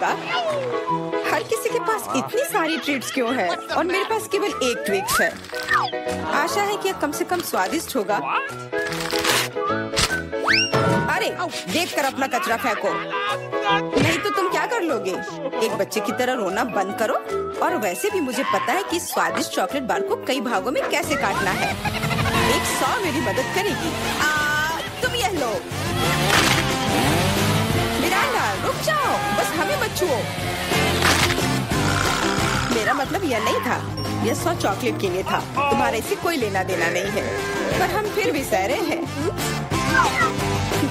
होगा। हर किसी के पास इतनी सारी ट्रीट्स क्यों है और मेरे पास केवल एक ट्विक्स है। आशा है कि यह कम से कम स्वादिष्ट होगा। अरे देखकर अपना कचरा फेंको, नहीं तो तुम क्या कर लोगे। एक बच्चे की तरह रोना बंद करो। और वैसे भी मुझे पता है कि स्वादिष्ट चॉकलेट बार को कई भागों में कैसे काटना है। एक सॉ मेरी मदद करेगी। तुम यह लो। मिरांडा रुक जाओ, बस हमें मत छुओ। मेरा मतलब यह नहीं था, यह सॉ चॉकलेट के लिए था। तुम्हारे से कोई लेना देना नहीं है, पर हम फिर भी सह रहे हैं।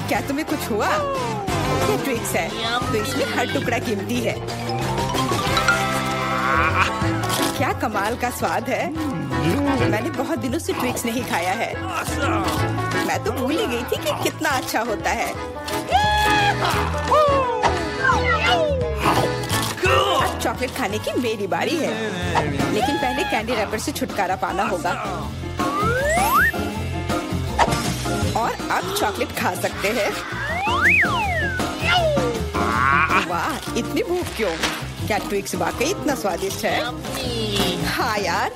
क्या तुम्हें कुछ हुआ? ये ट्विक्स है, तो इसमें हर टुकड़ा कीमती है। क्या कमाल का स्वाद है। मैंने बहुत दिनों से ट्विक्स नहीं खाया है। मैं तो भूल ही गई थी कि कितना अच्छा होता है। अब चॉकलेट खाने की मेरी बारी है, लेकिन पहले कैंडी रैपर से छुटकारा पाना होगा। और अब चॉकलेट खा सकते हैं। वाह, इतनी भूख क्यों? क्या ट्विक्स वाकई इतना स्वादिष्ट है? हाँ यार,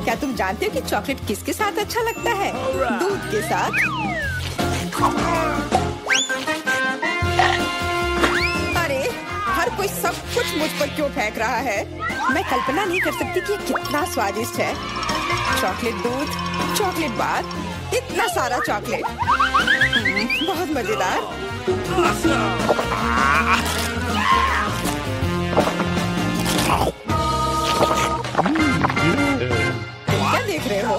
क्या तुम जानते हो कि चॉकलेट किसके साथ अच्छा लगता है? दूध के साथ। अरे हर कोई सब कुछ मुझ पर क्यों फेंक रहा है? मैं कल्पना नहीं कर सकती कि ये कितना स्वादिष्ट है। चॉकलेट दूध, चॉकलेट बार, इतना सारा चॉकलेट, बहुत मजेदार। क्या देख रहे हो?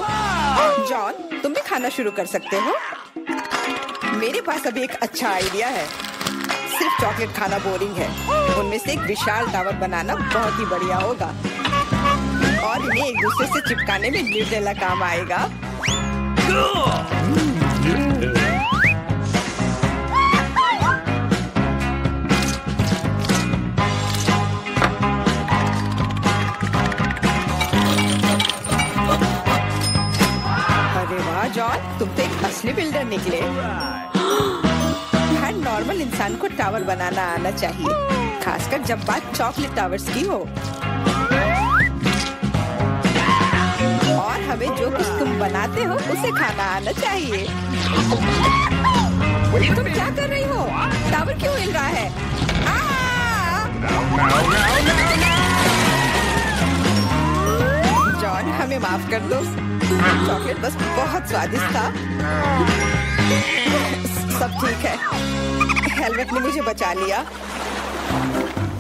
जॉन, तुम भी खाना शुरू कर सकते हो। मेरे पास अभी एक अच्छा आइडिया है। सिर्फ चॉकलेट खाना बोरिंग है। उनमें से एक विशाल टावर बनाना बहुत ही बढ़िया होगा और इन्हें एक दूसरे से चिपकाने में निर्दयला काम आएगा। जॉन, तुम तो एक असली बिल्डर निकले। हर नॉर्मल इंसान को टावर बनाना आना चाहिए, खासकर जब बात चॉकलेट टावर्स की हो। और हमें जो कुछ तुम बनाते हो उसे खाना आना चाहिए। तुम क्या कर रही हो? टावर क्यों हिल रहा है? जॉन, हमें माफ कर दो। चॉकलेट बस बहुत स्वादिष्ट था। सब ठीक है। हेलमेट ने मुझे बचा लिया।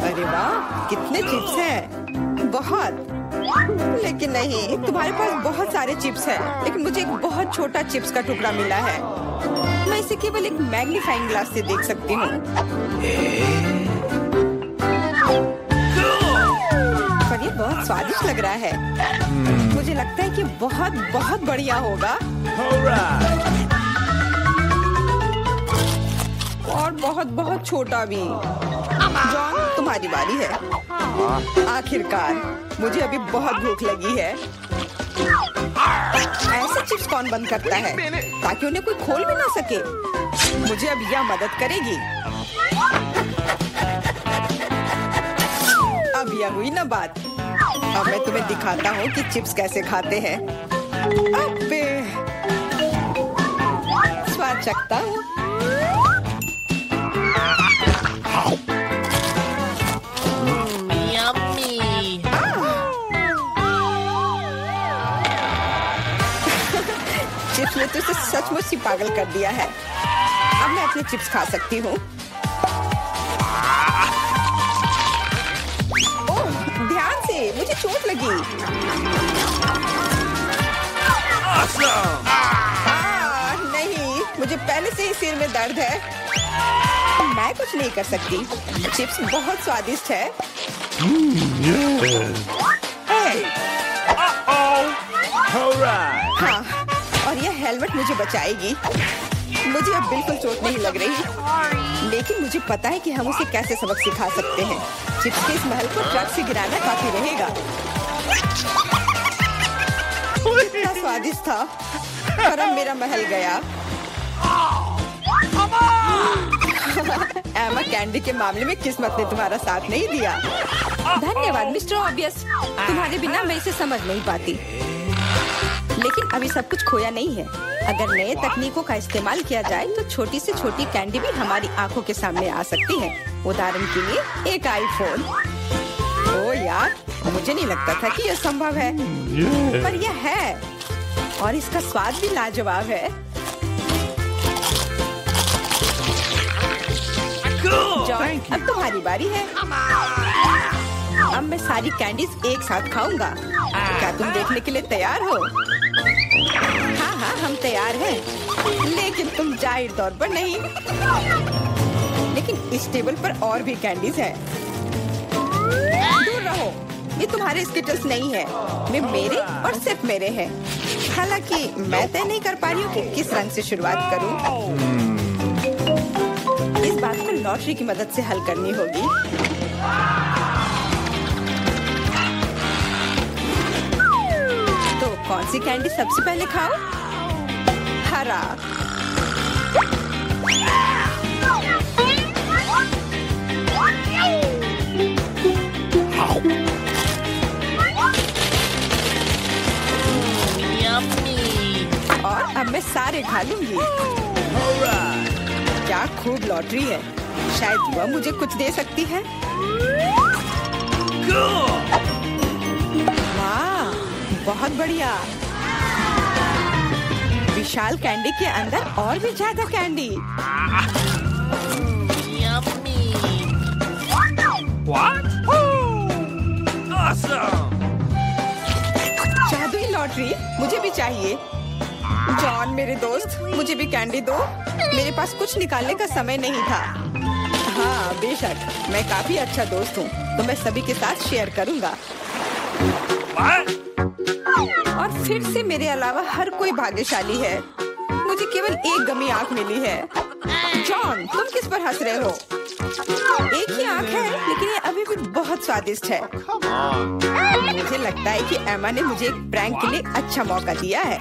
अरे वाह, कितने चिप्स हैं। बहुत। लेकिन नहीं, तुम्हारे पास बहुत सारे चिप्स हैं, लेकिन मुझे एक बहुत छोटा चिप्स का टुकड़ा मिला है। मैं इसे केवल एक मैग्नीफाइंग ग्लास से देख सकती हूँ। पर ये बहुत स्वादिष्ट लग रहा है। मुझे लगता है कि बहुत बहुत बढ़िया होगा। और बहुत बहुत छोटा भी। जॉन, तुम्हारी बारी है। आखिरकार, मुझे अभी बहुत भूख लगी है। ऐसे चिप्स कौन बंद करता है ताकि उन्हें कोई खोल भी ना सके? मुझे अब यह मदद करेगी। अब यह हुई ना बात। अब मैं तुम्हें दिखाता हूँ कि चिप्स कैसे खाते हैं। अबे, स्वाद चखता हूँ। चिप्स ने तो इसे सचमुच ही पागल कर दिया है। अब मैं अपने चिप्स खा सकती हूँ। ध्यान से, मुझे चोट लगी। नहीं, मुझे पहले से ही सिर में दर्द है। मैं कुछ नहीं कर सकती। चिप्स बहुत स्वादिष्ट है। हाँ, और यह हेलमेट मुझे बचाएगी। मुझे अब बिल्कुल चोट नहीं लग रही, लेकिन मुझे पता है कि हम उसे कैसे सबक सिखा सकते हैं। चिप्स के इस महल को ट्रक से गिराना काफी रहेगा। कितना स्वादिष्ट था, पर अब मेरा महल गया। एमा, कैंडी के मामले में किस्मत ने तुम्हारा साथ नहीं दिया। धन्यवाद मिस्टर ऑब्वियस, तुम्हारे बिना मैं इसे समझ नहीं पाती। लेकिन अभी सब कुछ खोया नहीं है। अगर नए तकनीकों का इस्तेमाल किया जाए तो छोटी से छोटी कैंडी भी हमारी आंखों के सामने आ सकती है। उदाहरण के लिए एक आईफोन। ओ यार, मुझे नहीं लगता था कि यह संभव है, पर यह है और इसका स्वाद भी लाजवाब है। जॉन, अब तुम्हारी बारी है। अब मैं सारी कैंडीज एक साथ खाऊंगा। क्या तुम देखने के लिए तैयार हो? हाँ हाँ, हम तैयार हैं। लेकिन तुम जाहिर तौर पर नहीं। लेकिन इस टेबल पर और भी कैंडीज हैं। दूर रहो, ये तुम्हारे स्किटल्स नहीं है। वे मेरे और सिर्फ मेरे हैं। हालांकि मैं तय नहीं कर पा रही हूँ कि किस रंग से शुरुआत करूँ। इस बात को लॉटरी की मदद से हल करनी होगी। तो कौन सी कैंडी सबसे पहले खाओ? हरा। और अब मैं सारे खा लूंगी। क्या खूब लॉटरी है। शायद वह मुझे कुछ दे सकती है। वाह, बहुत बढ़िया। विशाल कैंडी के अंदर और भी ज्यादा कैंडी। जादुई लॉटरी मुझे भी चाहिए। जॉन मेरे दोस्त, मुझे भी कैंडी दो। मेरे पास कुछ निकालने का समय नहीं था। हाँ बेशक, मैं काफी अच्छा दोस्त हूँ, तो मैं सभी के साथ शेयर करूँगा। और फिर से मेरे अलावा हर कोई भाग्यशाली है। मुझे केवल एक गमी आँख मिली है। जॉन, तुम किस पर हंस रहे हो? एक ही आँख है, लेकिन ये अभी भी बहुत स्वादिष्ट है। मुझे लगता है कि एमा ने मुझे एक प्रैंक के लिए अच्छा मौका दिया है।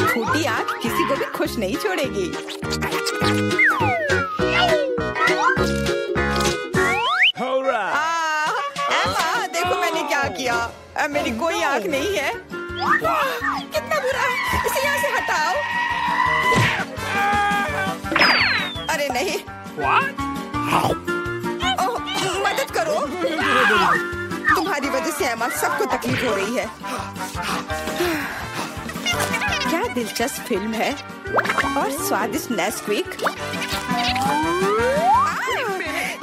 फूटी आँख किसी को भी खुश नहीं छोड़ेगी। एमा, देखो मैंने क्या किया। अब मेरी कोई आँख नहीं है। कितना बुरा है, इसे यहाँ से हटाओ। अरे नहीं। ओह, मदद करो। तुम्हारी वजह से एमा, सबको तकलीफ हो रही है। क्या दिलचस्प फिल्म है और स्वादिष्ट नेस्क्विक।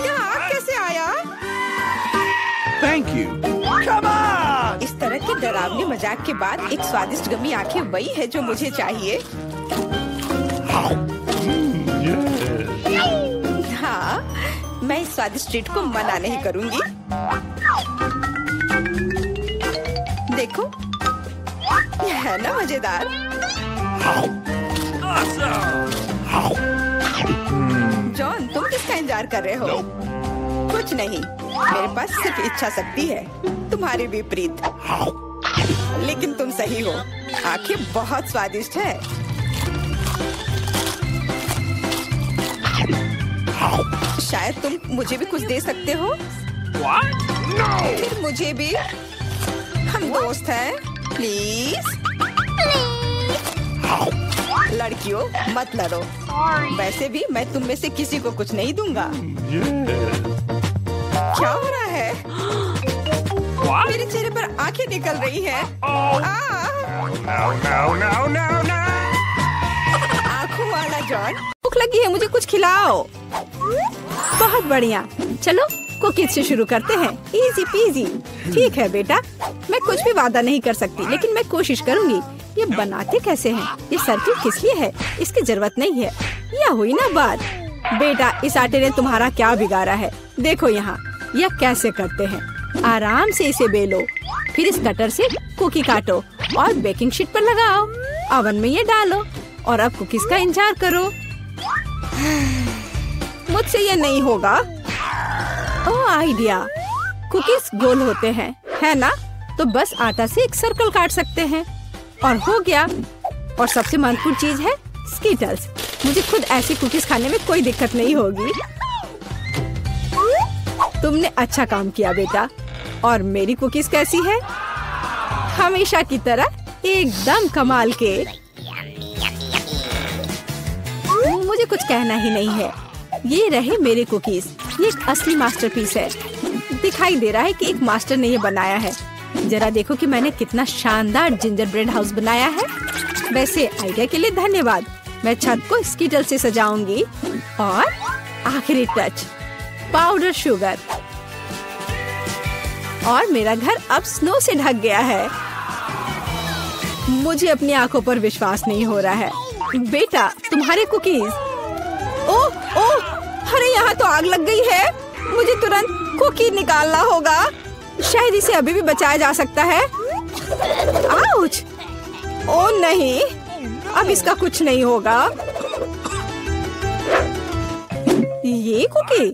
यहाँ कैसे आया? Thank you. Come on! इस तरह के डरावने मजाक के बाद एक स्वादिष्ट गमी आंखें वही है जो मुझे चाहिए। हाँ, मैं इस स्वादिष्ट ट्रीट को मना नहीं करूँगी। देखो, यह है ना मजेदार। जॉन, तुम किसका इंतजार कर रहे हो? कुछ नहीं, मेरे पास सिर्फ इच्छा शक्ति है, तुम्हारे विपरीत। लेकिन तुम सही हो, आंखें बहुत स्वादिष्ट है। शायद तुम मुझे भी कुछ दे सकते हो। फिर मुझे भी। हम दोस्त हैं, प्लीज। लड़कियों, मत लड़ो। वैसे भी मैं तुम में से किसी को कुछ नहीं दूंगा। क्या हो रहा है? मेरे चेहरे पर आंखें निकल रही हैं। आंखों वाला जॉन, भूख लगी है, मुझे कुछ खिलाओ। बहुत बढ़िया, चलो कुकीज से शुरू करते हैं। Easy PG. ठीक है बेटा, मैं कुछ भी वादा नहीं कर सकती, लेकिन मैं कोशिश करूंगी। ये बनाते कैसे हैं? ये सर्किल किस लिए है? इसकी जरूरत नहीं है। यह हुई ना बात। बेटा, इस आटे ने तुम्हारा क्या बिगाड़ा है? देखो यहाँ, यह कैसे करते हैं। आराम से इसे बेलो, फिर इस कटर से कुकी काटो और बेकिंग शीट पर लगाओ। ओवन में ये डालो और अब कुकीज का इंतजार करो। मुझसे ये नहीं होगा। ओह आइडिया, कुकीज गोल होते हैं, है ना? तो बस आटा से एक सर्कल काट सकते हैं और हो गया। और सबसे महत्वपूर्ण चीज है स्कीटल्स। मुझे खुद ऐसी कुकीज खाने में कोई दिक्कत नहीं होगी। तुमने अच्छा काम किया बेटा। और मेरी कुकीज कैसी है? हमेशा की तरह एकदम कमाल के। मुझे कुछ कहना ही नहीं है। ये रहे मेरे कुकीज। ये एक असली मास्टरपीस है। दिखाई दे रहा है कि एक मास्टर ने ये बनाया है। जरा देखो कि मैंने कितना शानदार जिंजर ब्रेड हाउस बनाया है। वैसे आइडिया के लिए धन्यवाद। मैं छत को स्कीटल से सजाऊंगी। और आखिरी टच, पाउडर शुगर। और मेरा घर अब स्नो से ढक गया है। मुझे अपनी आंखों पर विश्वास नहीं हो रहा है। बेटा, तुम्हारे कुकीज। ओह ओह, अरे यहाँ तो आग लग गई है। मुझे तुरंत कुकी निकालना होगा। शायद इसे अभी भी बचाया जा सकता है। आउच! ओह नहीं, अब इसका कुछ नहीं होगा। ये कुकी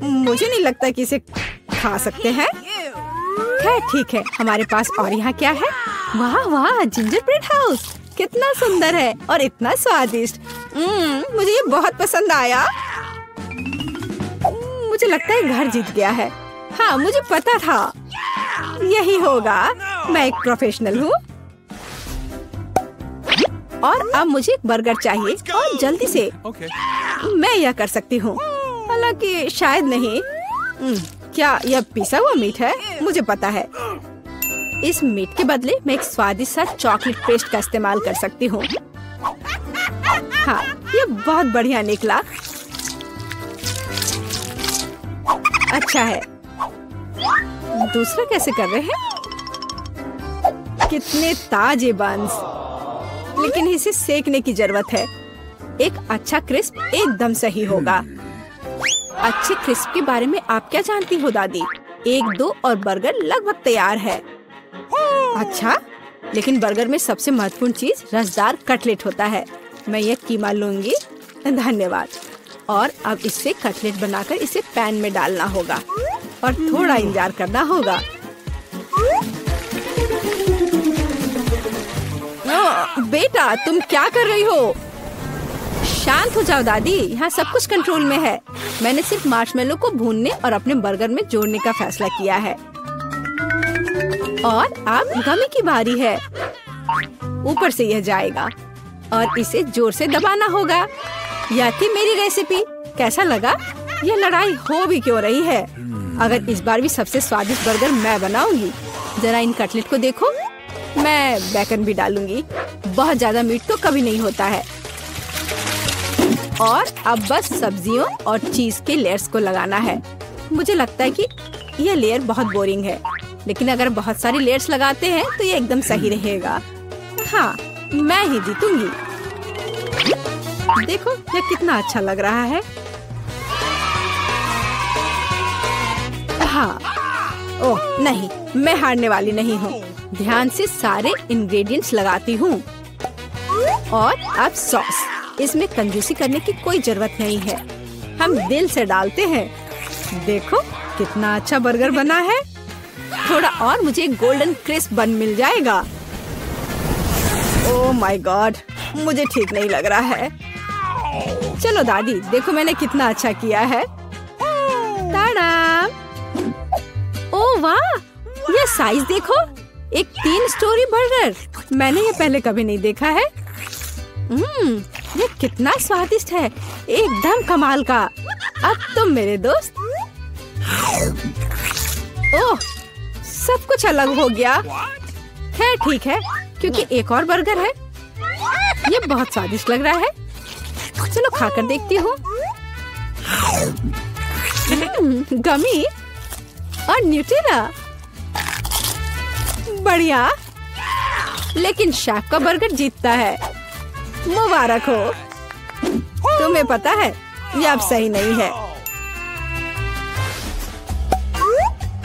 मुझे नहीं लगता कि इसे खा सकते हैं। खैर ठीक है, हमारे पास और यहाँ क्या है? वाह वाह, जिंजर ब्रेड हाउस कितना सुंदर है और इतना स्वादिष्ट। मुझे ये बहुत पसंद आया। मुझे लगता है घर जीत गया है। हाँ, मुझे पता था यही होगा। मैं एक प्रोफेशनल हूँ। और अब मुझे एक बर्गर चाहिए और जल्दी से। मैं यह कर सकती हूँ, हालांकि शायद नहीं। क्या यह पिसा हुआ मीट है? मुझे पता है। इस मीट के बदले मैं एक स्वादिष्ट सा चॉकलेट पेस्ट का इस्तेमाल कर सकती हूँ। हाँ, ये बहुत बढ़िया निकला। अच्छा है। दूसरा कैसे कर रहे हैं? कितने ताजे बंस, लेकिन इसे सेकने की जरूरत है। एक अच्छा क्रिस्प एकदम सही होगा। अच्छे क्रिस्प के बारे में आप क्या जानती हो दादी? 1-2 और बर्गर लगभग तैयार है। अच्छा, लेकिन बर्गर में सबसे महत्वपूर्ण चीज रसदार कटलेट होता है। मैं ये कीमा लूंगी। धन्यवाद। और अब इससे कटलेट बनाकर इसे पैन में डालना होगा और थोड़ा इंतजार करना होगा। बेटा, तुम क्या कर रही हो? शांत हो जाओ दादी, यहाँ सब कुछ कंट्रोल में है। मैंने सिर्फ मार्शमेलो को भूनने और अपने बर्गर में जोड़ने का फैसला किया है। और अब गमी की बारी है। ऊपर से यह जाएगा और इसे जोर से दबाना होगा। यह थी मेरी रेसिपी। कैसा लगा? यह लड़ाई हो भी क्यों रही है? अगर इस बार भी सबसे स्वादिष्ट बर्गर मैं बनाऊंगी। जरा इन कटलेट को देखो। मैं बेकन भी डालूंगी। बहुत ज्यादा मीट तो कभी नहीं होता है। और अब बस सब्जियों और चीज के लेयर्स को लगाना है। मुझे लगता है कि यह लेयर बहुत बोरिंग है, लेकिन अगर बहुत सारी लेयर्स लगाते हैं तो ये एकदम सही रहेगा। हाँ, मैं ही जीतूंगी। देखो यह कितना अच्छा लग रहा है। हाँ, ओह नहीं, मैं हारने वाली नहीं हूँ। ध्यान से सारे इंग्रेडिएंट्स लगाती हूँ। और अब सॉस। इसमें कंजूसी करने की कोई जरूरत नहीं है। हम दिल से डालते हैं। देखो कितना अच्छा बर्गर बना है। थोड़ा और मुझे गोल्डन क्रिस्प बन मिल जाएगा। ओह माय गॉड, मुझे ठीक नहीं लग रहा है। चलो दादी, देखो मैंने कितना अच्छा किया है। ताड़ा! ओह वाह, ये साइज देखो। एक 3 स्टोरी बर्गर। मैंने ये पहले कभी नहीं देखा है। ये कितना स्वादिष्ट है, एकदम कमाल का। अब तुम मेरे दोस्त। ओह, सब कुछ अलग हो गया। खैर ठीक है, क्योंकि एक और बर्गर है। ये बहुत स्वादिष्ट लग रहा है। चलो खाकर देखती हूँ। गमी और न्यूटेला, बढ़िया। लेकिन शेफ का बर्गर जीतता है। मुबारक हो। तुम्हें पता है ये अब सही नहीं है।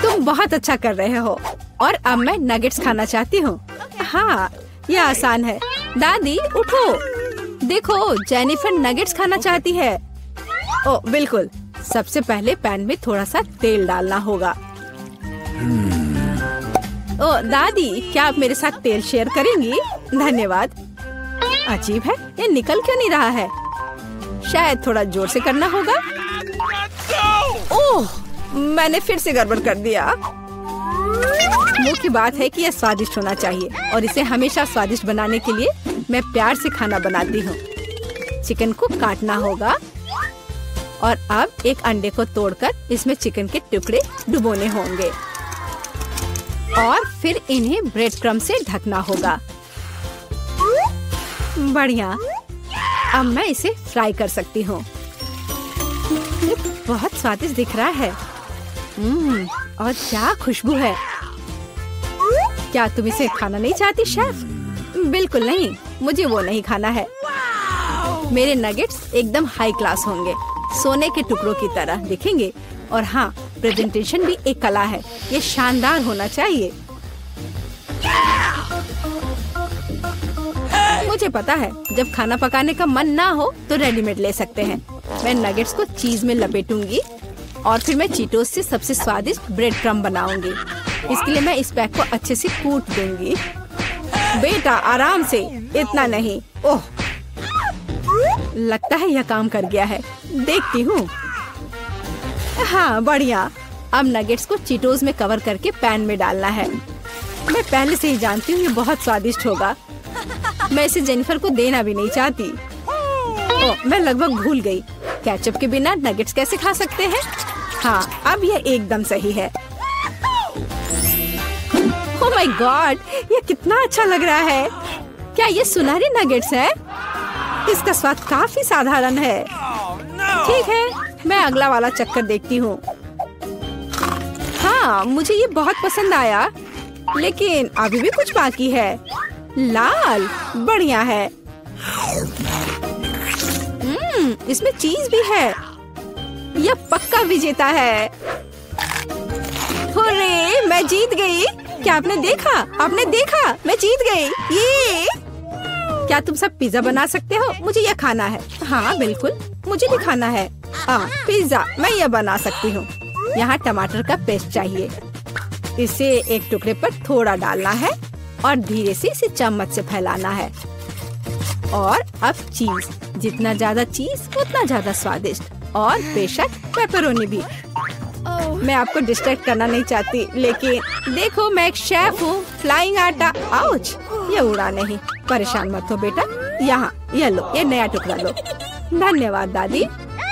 तुम बहुत अच्छा कर रहे हो। और अब मैं नगेट्स खाना चाहती हूँ। हाँ, ये आसान है। दादी उठो, देखो जेनिफर नगेट्स खाना चाहती है। ओ बिल्कुल। सबसे पहले पैन में थोड़ा सा तेल डालना होगा। ओ दादी, क्या आप मेरे साथ तेल शेयर करेंगी? धन्यवाद। अजीब है, ये निकल क्यों नहीं रहा है? शायद थोड़ा जोर से करना होगा। ओह, मैंने फिर से गड़बड़ कर दिया। मुख्य बात है कि यह स्वादिष्ट होना चाहिए और इसे हमेशा स्वादिष्ट बनाने के लिए मैं प्यार से खाना बनाती हूँ। चिकन को काटना होगा और अब एक अंडे को तोड़कर इसमें चिकन के टुकड़े डुबोने होंगे और फिर इन्हें ब्रेड क्रम्ब से ढकना होगा। बढ़िया, अब मैं इसे फ्राई कर सकती हूँ। ये बहुत स्वादिष्ट दिख रहा है। और क्या खुशबू है। क्या तुम इसे खाना नहीं चाहती शेफ? बिल्कुल नहीं, मुझे वो नहीं खाना है। मेरे नगेट्स एकदम हाई क्लास होंगे, सोने के टुकड़ों की तरह दिखेंगे। और हाँ, प्रेजेंटेशन भी एक कला है, ये शानदार होना चाहिए। मुझे पता है, जब खाना पकाने का मन ना हो तो रेडीमेड ले सकते हैं। मैं नगेट्स को चीज में लपेटूंगी और फिर मैं चीटोस से सबसे स्वादिष्ट ब्रेड क्रम्ब बनाऊंगी। इसके लिए मैं इस पैक को अच्छे से कूट दूंगी। बेटा आराम से, इतना नहीं। ओह, लगता है यह काम कर गया है। देखती हूँ। हाँ, बढ़िया। अब नगेट्स को चीटोस में कवर करके पैन में डालना है। मैं पहले से ही जानती हूँ ये बहुत स्वादिष्ट होगा। मैं इसे जेनिफर को देना भी नहीं चाहती। ओह, मैं लगभग भूल गई। केचप के बिना नगेट्स कैसे खा सकते हैं? हाँ, अब यह एकदम सही है। ओह माय गॉड, ये कितना अच्छा लग रहा है। क्या ये सुनहरी नगेट्स है? इसका स्वाद काफी साधारण है। ठीक है, मैं अगला वाला चक्कर देखती हूँ। हाँ, मुझे ये बहुत पसंद आया, लेकिन अभी भी कुछ बाकी है। लाल, बढ़िया है। इसमें चीज भी है। यह पक्का विजेता है। हुर्रे, मैं जीत गई। क्या आपने देखा? आपने देखा? मैं जीत गई। ये क्या तुम सब पिज्जा बना सकते हो? मुझे यह खाना है। हाँ बिल्कुल, मुझे भी खाना है। पिज्जा मैं यह बना सकती हूँ। यहाँ टमाटर का पेस्ट चाहिए। इसे एक टुकड़े पर थोड़ा डालना है और धीरे से इसे चम्मच से फैलाना है। और अब चीज, जितना ज्यादा चीज उतना ज्यादा स्वादिष्ट। और बेशक पेपरोनी भी। मैं आपको डिस्ट्रैक्ट करना नहीं चाहती, लेकिन देखो मैं एक शेफ हूँ। फ्लाइंग आटा, आउच, ये उड़ा नहीं। परेशान मत हो बेटा। यहाँ ये लो, ये नया टुकड़ा लो। धन्यवाद दादी।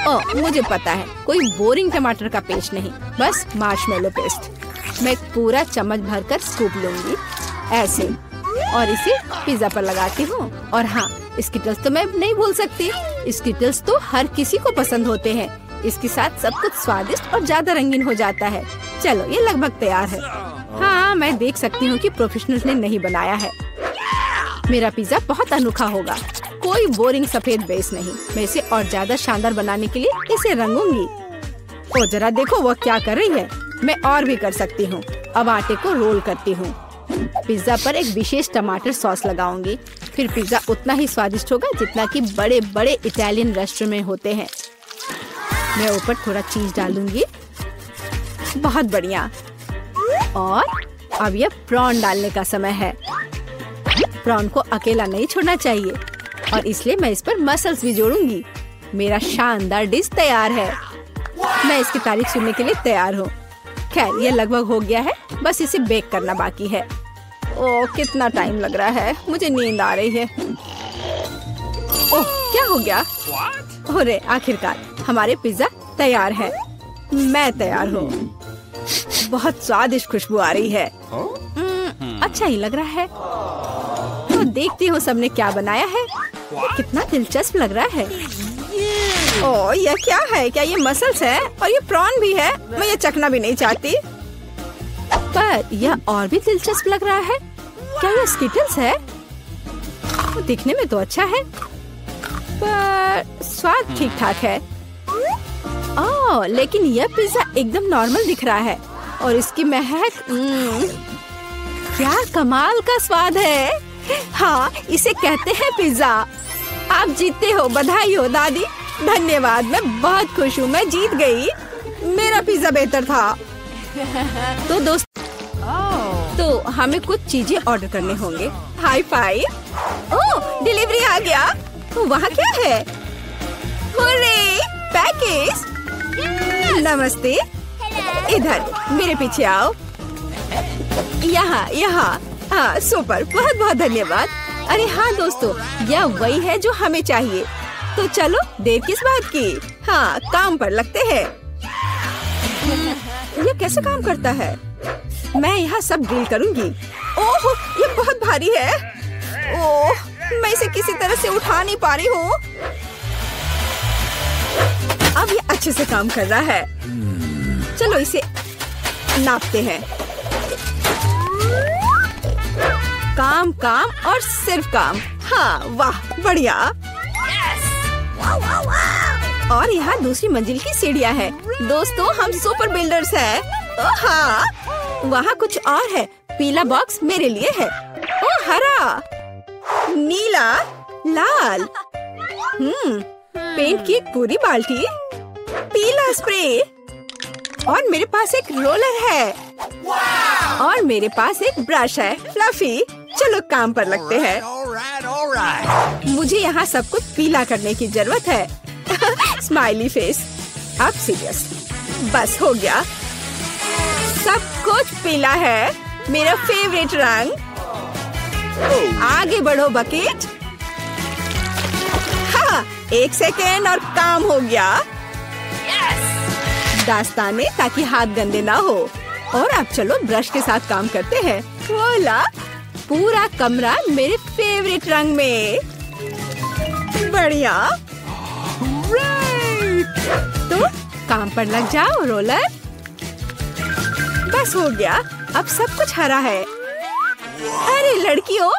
ओह, मुझे पता है, कोई बोरिंग टमाटर का पेस्ट नहीं, बस मार्शमेलो पेस्ट। मैं पूरा चम्मच भरकर स्कूप लूंगी ऐसे और इसे पिज्जा पर लगाती हूँ। और हाँ, स्किटल्स तो मैं नहीं भूल सकती। स्किटल्स तो हर किसी को पसंद होते हैं। इसके साथ सब कुछ स्वादिष्ट और ज्यादा रंगीन हो जाता है। चलो, ये लगभग तैयार है। हाँ, मैं देख सकती हूँ कि प्रोफेशनल्स ने नहीं बनाया है। मेरा पिज्जा बहुत अनोखा होगा, कोई बोरिंग सफेद बेस नहीं। मैं इसे और ज्यादा शानदार बनाने के लिए इसे रंगूंगी। ओ जरा देखो वो क्या कर रही है। मैं और भी कर सकती हूँ। अब आटे को रोल करती हूँ। पिज्जा पर एक विशेष टमाटर सॉस लगाऊंगी। फिर पिज्जा उतना ही स्वादिष्ट होगा जितना कि बड़े बड़े इटालियन रेस्टोरेंट में होते हैं। मैं ऊपर थोड़ा चीज डालूंगी। बहुत बढ़िया। और अब यह प्रॉन डालने का समय है। प्रॉन को अकेला नहीं छोड़ना चाहिए और इसलिए मैं इस पर मसल्स भी जोड़ूंगी। मेरा शानदार डिश तैयार है। मैं इसकी तारीफ सुनने के लिए तैयार हूँ। खैर, ये लगभग हो गया है, बस इसे बेक करना बाकी है। ओह, कितना टाइम लग रहा है, मुझे नींद आ रही है। ओह, क्या हो गया? अरे आखिरकार हमारे पिज्जा तैयार है। मैं तैयार हूँ। बहुत स्वादिष्ट खुशबू आ रही है। अच्छा ही लग रहा है। तो देखती हूँ सबने क्या बनाया है। ये कितना दिलचस्प लग रहा है। ओह, यह क्या है? क्या ये मसल्स है? और ये प्रॉन भी है? मैं ये चखना भी नहीं चाहती। पर यह और भी दिलचस्प लग रहा है। क्या ये स्किटल्स है? दिखने में तो अच्छा है, पर स्वाद ठीक ठाक है। ओह, लेकिन यह पिज्जा एकदम नॉर्मल दिख रहा है और इसकी महक, क्या कमाल का स्वाद है। हाँ, इसे कहते हैं पिज्जा। आप जीतते हो, बधाई हो दादी। धन्यवाद, मैं बहुत खुश हूँ। मैं जीत गई। मेरा पिज्जा बेहतर था। तो दोस्त, तो हमें कुछ चीजें ऑर्डर करने होंगे। High five. ओह, डिलीवरी आ गया। वहाँ क्या है? हुर्रे! पैकेज! नमस्ते। इधर मेरे पीछे आओ। यहाँ। हाँ, सुपर, बहुत बहुत धन्यवाद। अरे हाँ दोस्तों, यह वही है जो हमें चाहिए। तो चलो, देर किस बात की? हाँ, काम पर लगते हैं। यह कैसे काम करता है? मैं यहाँ सब ड्रिल करूँगी। ओह, ये बहुत भारी है। ओह, मैं इसे किसी तरह से उठा नहीं पा रही हूँ। अब ये अच्छे से काम कर रहा है। चलो इसे नापते हैं। काम काम और सिर्फ काम। हाँ, वाह, बढ़िया। और यहाँ दूसरी मंजिल की सीढ़ियाँ हैं। दोस्तों, हम सुपर बिल्डर्स हैं। ओह हाँ, वहाँ कुछ और है। पीला बॉक्स मेरे लिए है। ओह, हरा, नीला, लाल। पेंट की एक पूरी बाल्टी, पीला स्प्रे, और मेरे पास एक रोलर है। और मेरे पास एक ब्रश है, फ्लफी। चलो काम पर लगते हैं। मुझे यहाँ सब कुछ पीला करने की जरूरत है। Smiley face. अब सीरियस। बस हो गया। सब कुछ पीला है, मेरा फेवरेट रंग। आगे बढ़ो बकेट। हाँ, 1 सेकेंड और काम हो गया। दास्ताने ताकि हाथ गंदे ना हो। और अब चलो ब्रश के साथ काम करते हैं। वोला, पूरा कमरा मेरे फेवरेट रंग में। बढ़िया। तो काम पर लग जाओ रोलर। बस हो गया। अब सब कुछ हरा है। अरे लड़कियों,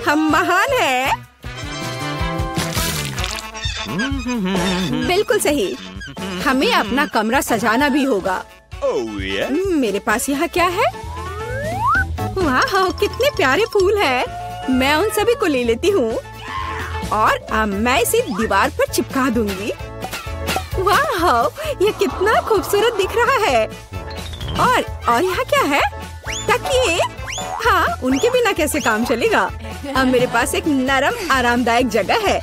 हम महान हैं। बिल्कुल सही। हमें अपना कमरा सजाना भी होगा। मेरे पास यहाँ क्या है? वाह, कितने प्यारे फूल हैं। मैं उन सभी को ले लेती हूँ और अब मैं इसे दीवार पर चिपका दूंगी। वाह, ये कितना खूबसूरत दिख रहा है। और यहाँ क्या है? तकिए। हाँ, उनके बिना कैसे काम चलेगा। अब मेरे पास एक नरम आरामदायक जगह है।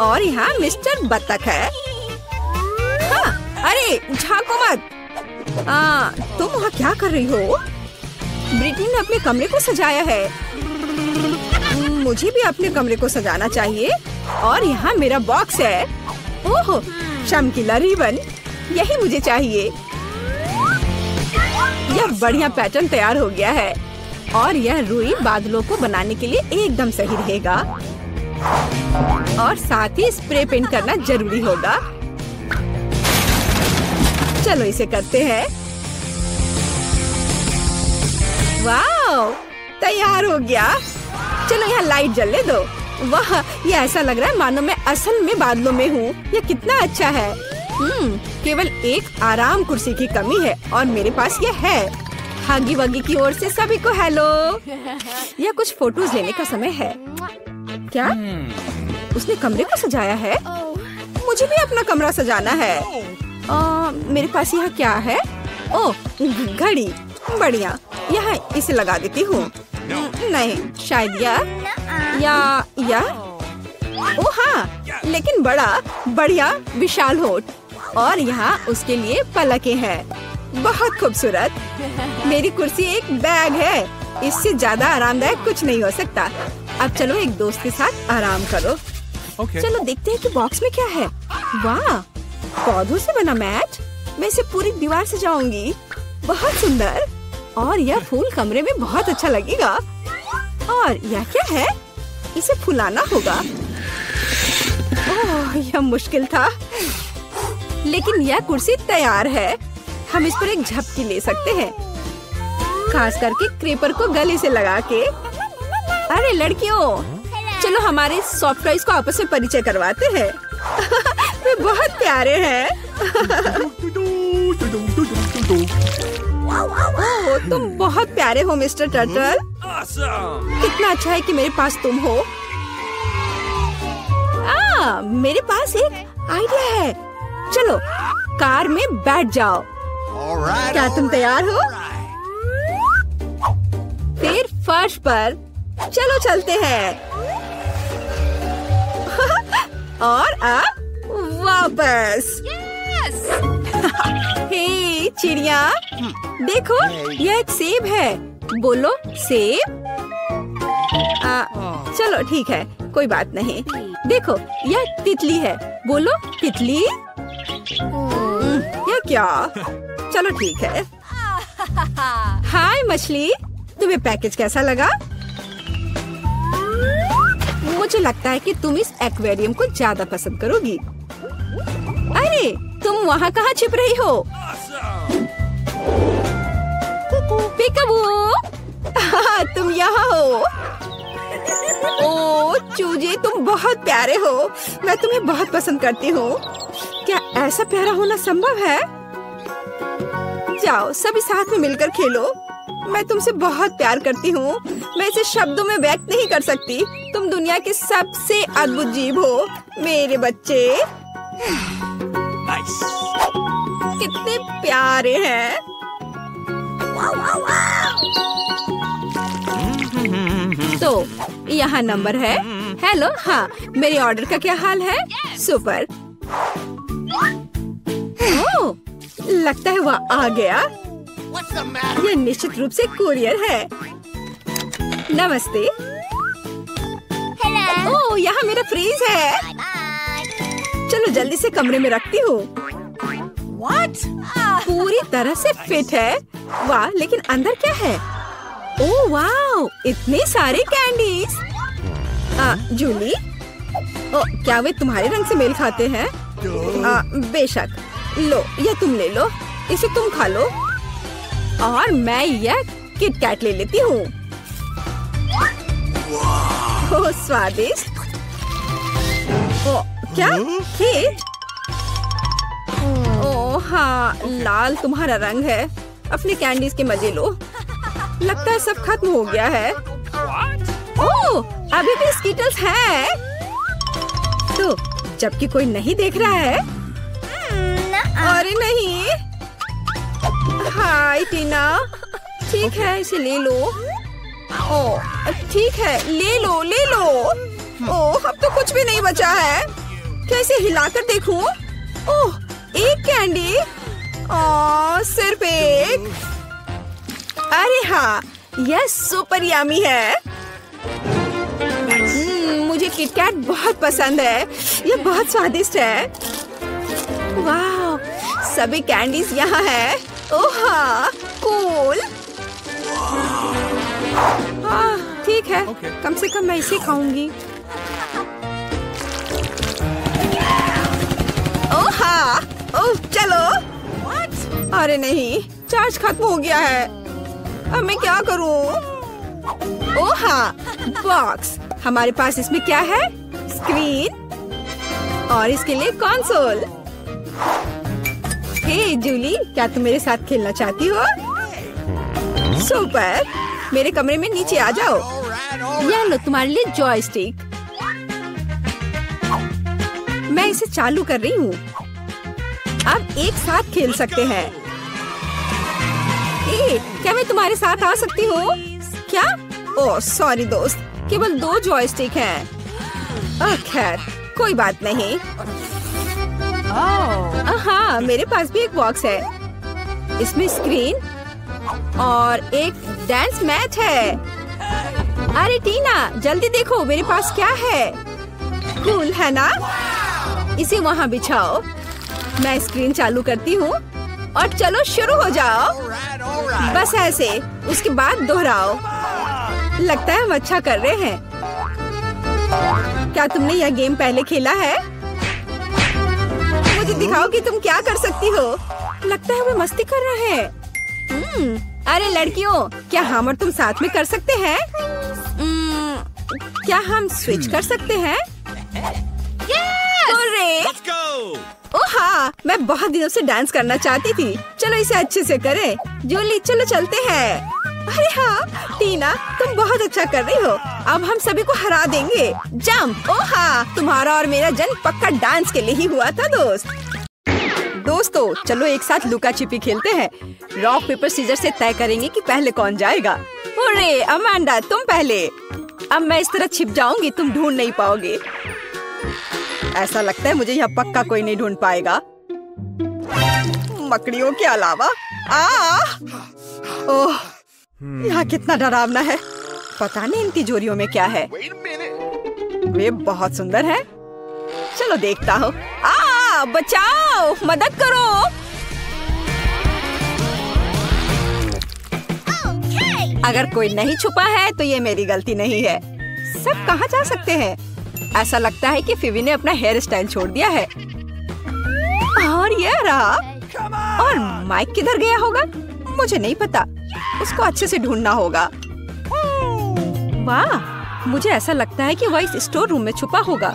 और यहाँ मिस्टर बत्तख है। हाँ, अरे झांको मत। तुम वहाँ क्या कर रही हो? ब्रिटनी ने अपने कमरे को सजाया है। मुझे भी अपने कमरे को सजाना चाहिए। और यहाँ मेरा बॉक्स है। ओह, चमकीला रिबन, यही मुझे चाहिए। यह बढ़िया पैटर्न तैयार हो गया है। और यह रुई बादलों को बनाने के लिए एकदम सही रहेगा। और साथ ही स्प्रे पेंट करना जरूरी होगा। चलो इसे करते हैं। वाह, तैयार हो गया। चलो यहाँ लाइट जलने दो। वाह, ये ऐसा लग रहा है मानो मैं असल में बादलों में हूँ। ये कितना अच्छा है। केवल एक आराम कुर्सी की कमी है और मेरे पास ये है। हागी वागी की ओर से सभी को हेलो। यह कुछ फोटोज लेने का समय है। क्या? उसने कमरे को सजाया है? मुझे भी अपना कमरा सजाना है। मेरे पास यहाँ क्या है? ओह, घड़ी। बढ़िया, यहाँ इसे लगा देती हूँ। नहीं, शायद या ओह हाँ, लेकिन बड़ा बढ़िया विशाल होठ। और यहाँ उसके लिए पलकें हैं। बहुत खूबसूरत। मेरी कुर्सी एक बैग है। इससे ज्यादा आरामदायक कुछ नहीं हो सकता। अब चलो एक दोस्त के साथ आराम करो। चलो देखते हैं कि बॉक्स में क्या है। वाह, पौधों से बना मैट। मैं इसे पूरी दीवार सजाऊंगी। बहुत सुंदर। और यह फूल कमरे में बहुत अच्छा लगेगा। और यह क्या है? इसे फुलाना होगा। ओह, यह मुश्किल था, लेकिन यह कुर्सी तैयार है। हम इस पर एक झपकी ले सकते हैं, खास करके क्रेपर को गले से लगा के। अरे लड़कियों, चलो हमारे सॉफ्ट टॉयज को आपस में परिचय करवाते हैं। वे बहुत प्यारे हैं। ओह, तुम बहुत प्यारे हो मिस्टर टर्टल। कितना अच्छा है कि मेरे पास तुम हो। मेरे पास एक आइडिया है। चलो कार में बैठ जाओ। क्या तुम तैयार हो? फिर फर्श पर चलो चलते हैं। और अब वाह, वापस। हे चिड़िया, देखो यह एक सेब है। बोलो सेब। चलो ठीक है, कोई बात नहीं। देखो यह तितली है। बोलो तितली। यह क्या? चलो ठीक है। हाय मछली, तुम्हें पैकेज कैसा लगा? मुझे लगता है कि तुम इस एक्वेरियम को ज्यादा पसंद करोगी। अरे तुम वहाँ कहाँ छिप रही हो? पिकाबू, तुम यहाँ हो। ओ चूजे, तुम बहुत प्यारे हो। मैं तुम्हें बहुत पसंद करती हूँ। क्या ऐसा प्यारा होना संभव है? जाओ सभी साथ में मिलकर खेलो। मैं तुमसे बहुत प्यार करती हूँ। मैं इसे शब्दों में व्यक्त नहीं कर सकती। तुम दुनिया के सबसे अद्भुत जीव हो मेरे बच्चे। कितने प्यारे हैं। तो यहाँ नंबर है। हेलो, हाँ मेरे ऑर्डर का क्या हाल है? सुपर। ओह, लगता है वह आ गया। यह निश्चित रूप से कुरियर है। नमस्ते। ओह, यहाँ मेरा फ्रीज है। चलो जल्दी से कमरे में रखती हूँ। पूरी तरह से फिट है। वाह, लेकिन अंदर क्या है? ओह वाह, इतने सारे कैंडीज। जूली, क्या वे तुम्हारे रंग से मेल खाते हैं? बेशक। लो, यह तुम ले लो। इसे तुम खा लो और मैं यह किट कैट ले लेती हूँ। ओह स्वादिष्ट। क्या केक? ओह हाँ, लाल तुम्हारा रंग है। अपने कैंडीज के मजे लो। लगता है सब खत्म हो गया है। ओह, अभी भी स्कीटल्स हैं। तो जबकि कोई नहीं देख रहा है। अरे नहीं। हाय टीना, ठीक है इसे ले लो। ओह ठीक है, ले लो ले लो। ओह, अब तो कुछ भी नहीं बचा है। कैसे हिलाकर देखूं? ओह, एक कैंडी। ओह, सिर्फ एक। अरे हाँ, यह सुपर यम्मी है। मुझे किटकैट बहुत पसंद है। यह बहुत स्वादिष्ट है। वाह, सभी कैंडीज यहाँ है। ओह हाँ, कूल। हाँ ठीक है, कम से कम मैं इसे खाऊंगी। ओह हाँ, ओह चलो। अरे नहीं, चार्ज खत्म हो गया है। अब मैं क्या करूं? ओह हाँ, बॉक्स। हमारे पास इसमें क्या है? स्क्रीन और इसके लिए कंसोल। हे जूली, क्या तुम मेरे साथ खेलना चाहती हो? सुपर, मेरे कमरे में नीचे आ जाओ। यह लो तुम्हारे लिए जॉयस्टिक। मैं इसे चालू कर रही हूँ। अब एक साथ खेल सकते हैं। क्या मैं तुम्हारे साथ आ सकती हूँ? क्या? ओह सॉरी दोस्त, केवल 2 जॉयस्टिक हैं। खैर कोई बात नहीं। हाँ, मेरे पास भी एक बॉक्स है। इसमें स्क्रीन और एक डांस मैट है। अरे टीना, जल्दी देखो मेरे पास क्या है। कूल है ना? इसे वहाँ बिछाओ। मैं स्क्रीन चालू करती हूँ और चलो शुरू हो जाओ। बस ऐसे, उसके बाद दोहराओ। लगता है हम अच्छा कर रहे हैं। क्या तुमने यह गेम पहले खेला है? मुझे दिखाओ कि तुम क्या कर सकती हो। लगता है वे मस्ती कर रहे हैं। अरे लड़कियों, क्या हम और तुम साथ में कर सकते हैं? क्या हम स्विच कर सकते हैं? Let's go! ओह हाँ, मैं बहुत दिनों से डांस करना चाहती थी। चलो इसे अच्छे से करें। जूली चलो चलते हैं। अरे हाँ टीना, तुम बहुत अच्छा कर रही हो। अब हम सभी को हरा देंगे। जंप। ओह हाँ, तुम्हारा और मेरा जन्म पक्का डांस के लिए ही हुआ था दोस्तों चलो एक साथ लुका छिपी खेलते हैं। रॉक पेपर सीजर से तय करेंगे कि पहले कौन जाएगा। अरे अमांडा, तुम पहले। अब मैं इस तरह छिप जाऊंगी, तुम ढूंढ नहीं पाओगे। ऐसा लगता है मुझे यहाँ पक्का कोई नहीं ढूंढ पाएगा, मकड़ियों के अलावा। ओह, यहाँ कितना डरावना है। पता नहीं इन तिजोरियों में क्या है। वे बहुत सुंदर है। चलो देखता हूँ। बचाओ, मदद करो। अगर कोई नहीं छुपा है तो ये मेरी गलती नहीं है। सब कहाँ जा सकते हैं? ऐसा लगता है कि फिवी ने अपना हेयर स्टाइल छोड़ दिया है। और ये रहा। और माइक किधर गया होगा? मुझे नहीं पता, उसको अच्छे से ढूंढना होगा। वाह, मुझे ऐसा लगता है कि वह इस स्टोर रूम में छुपा होगा।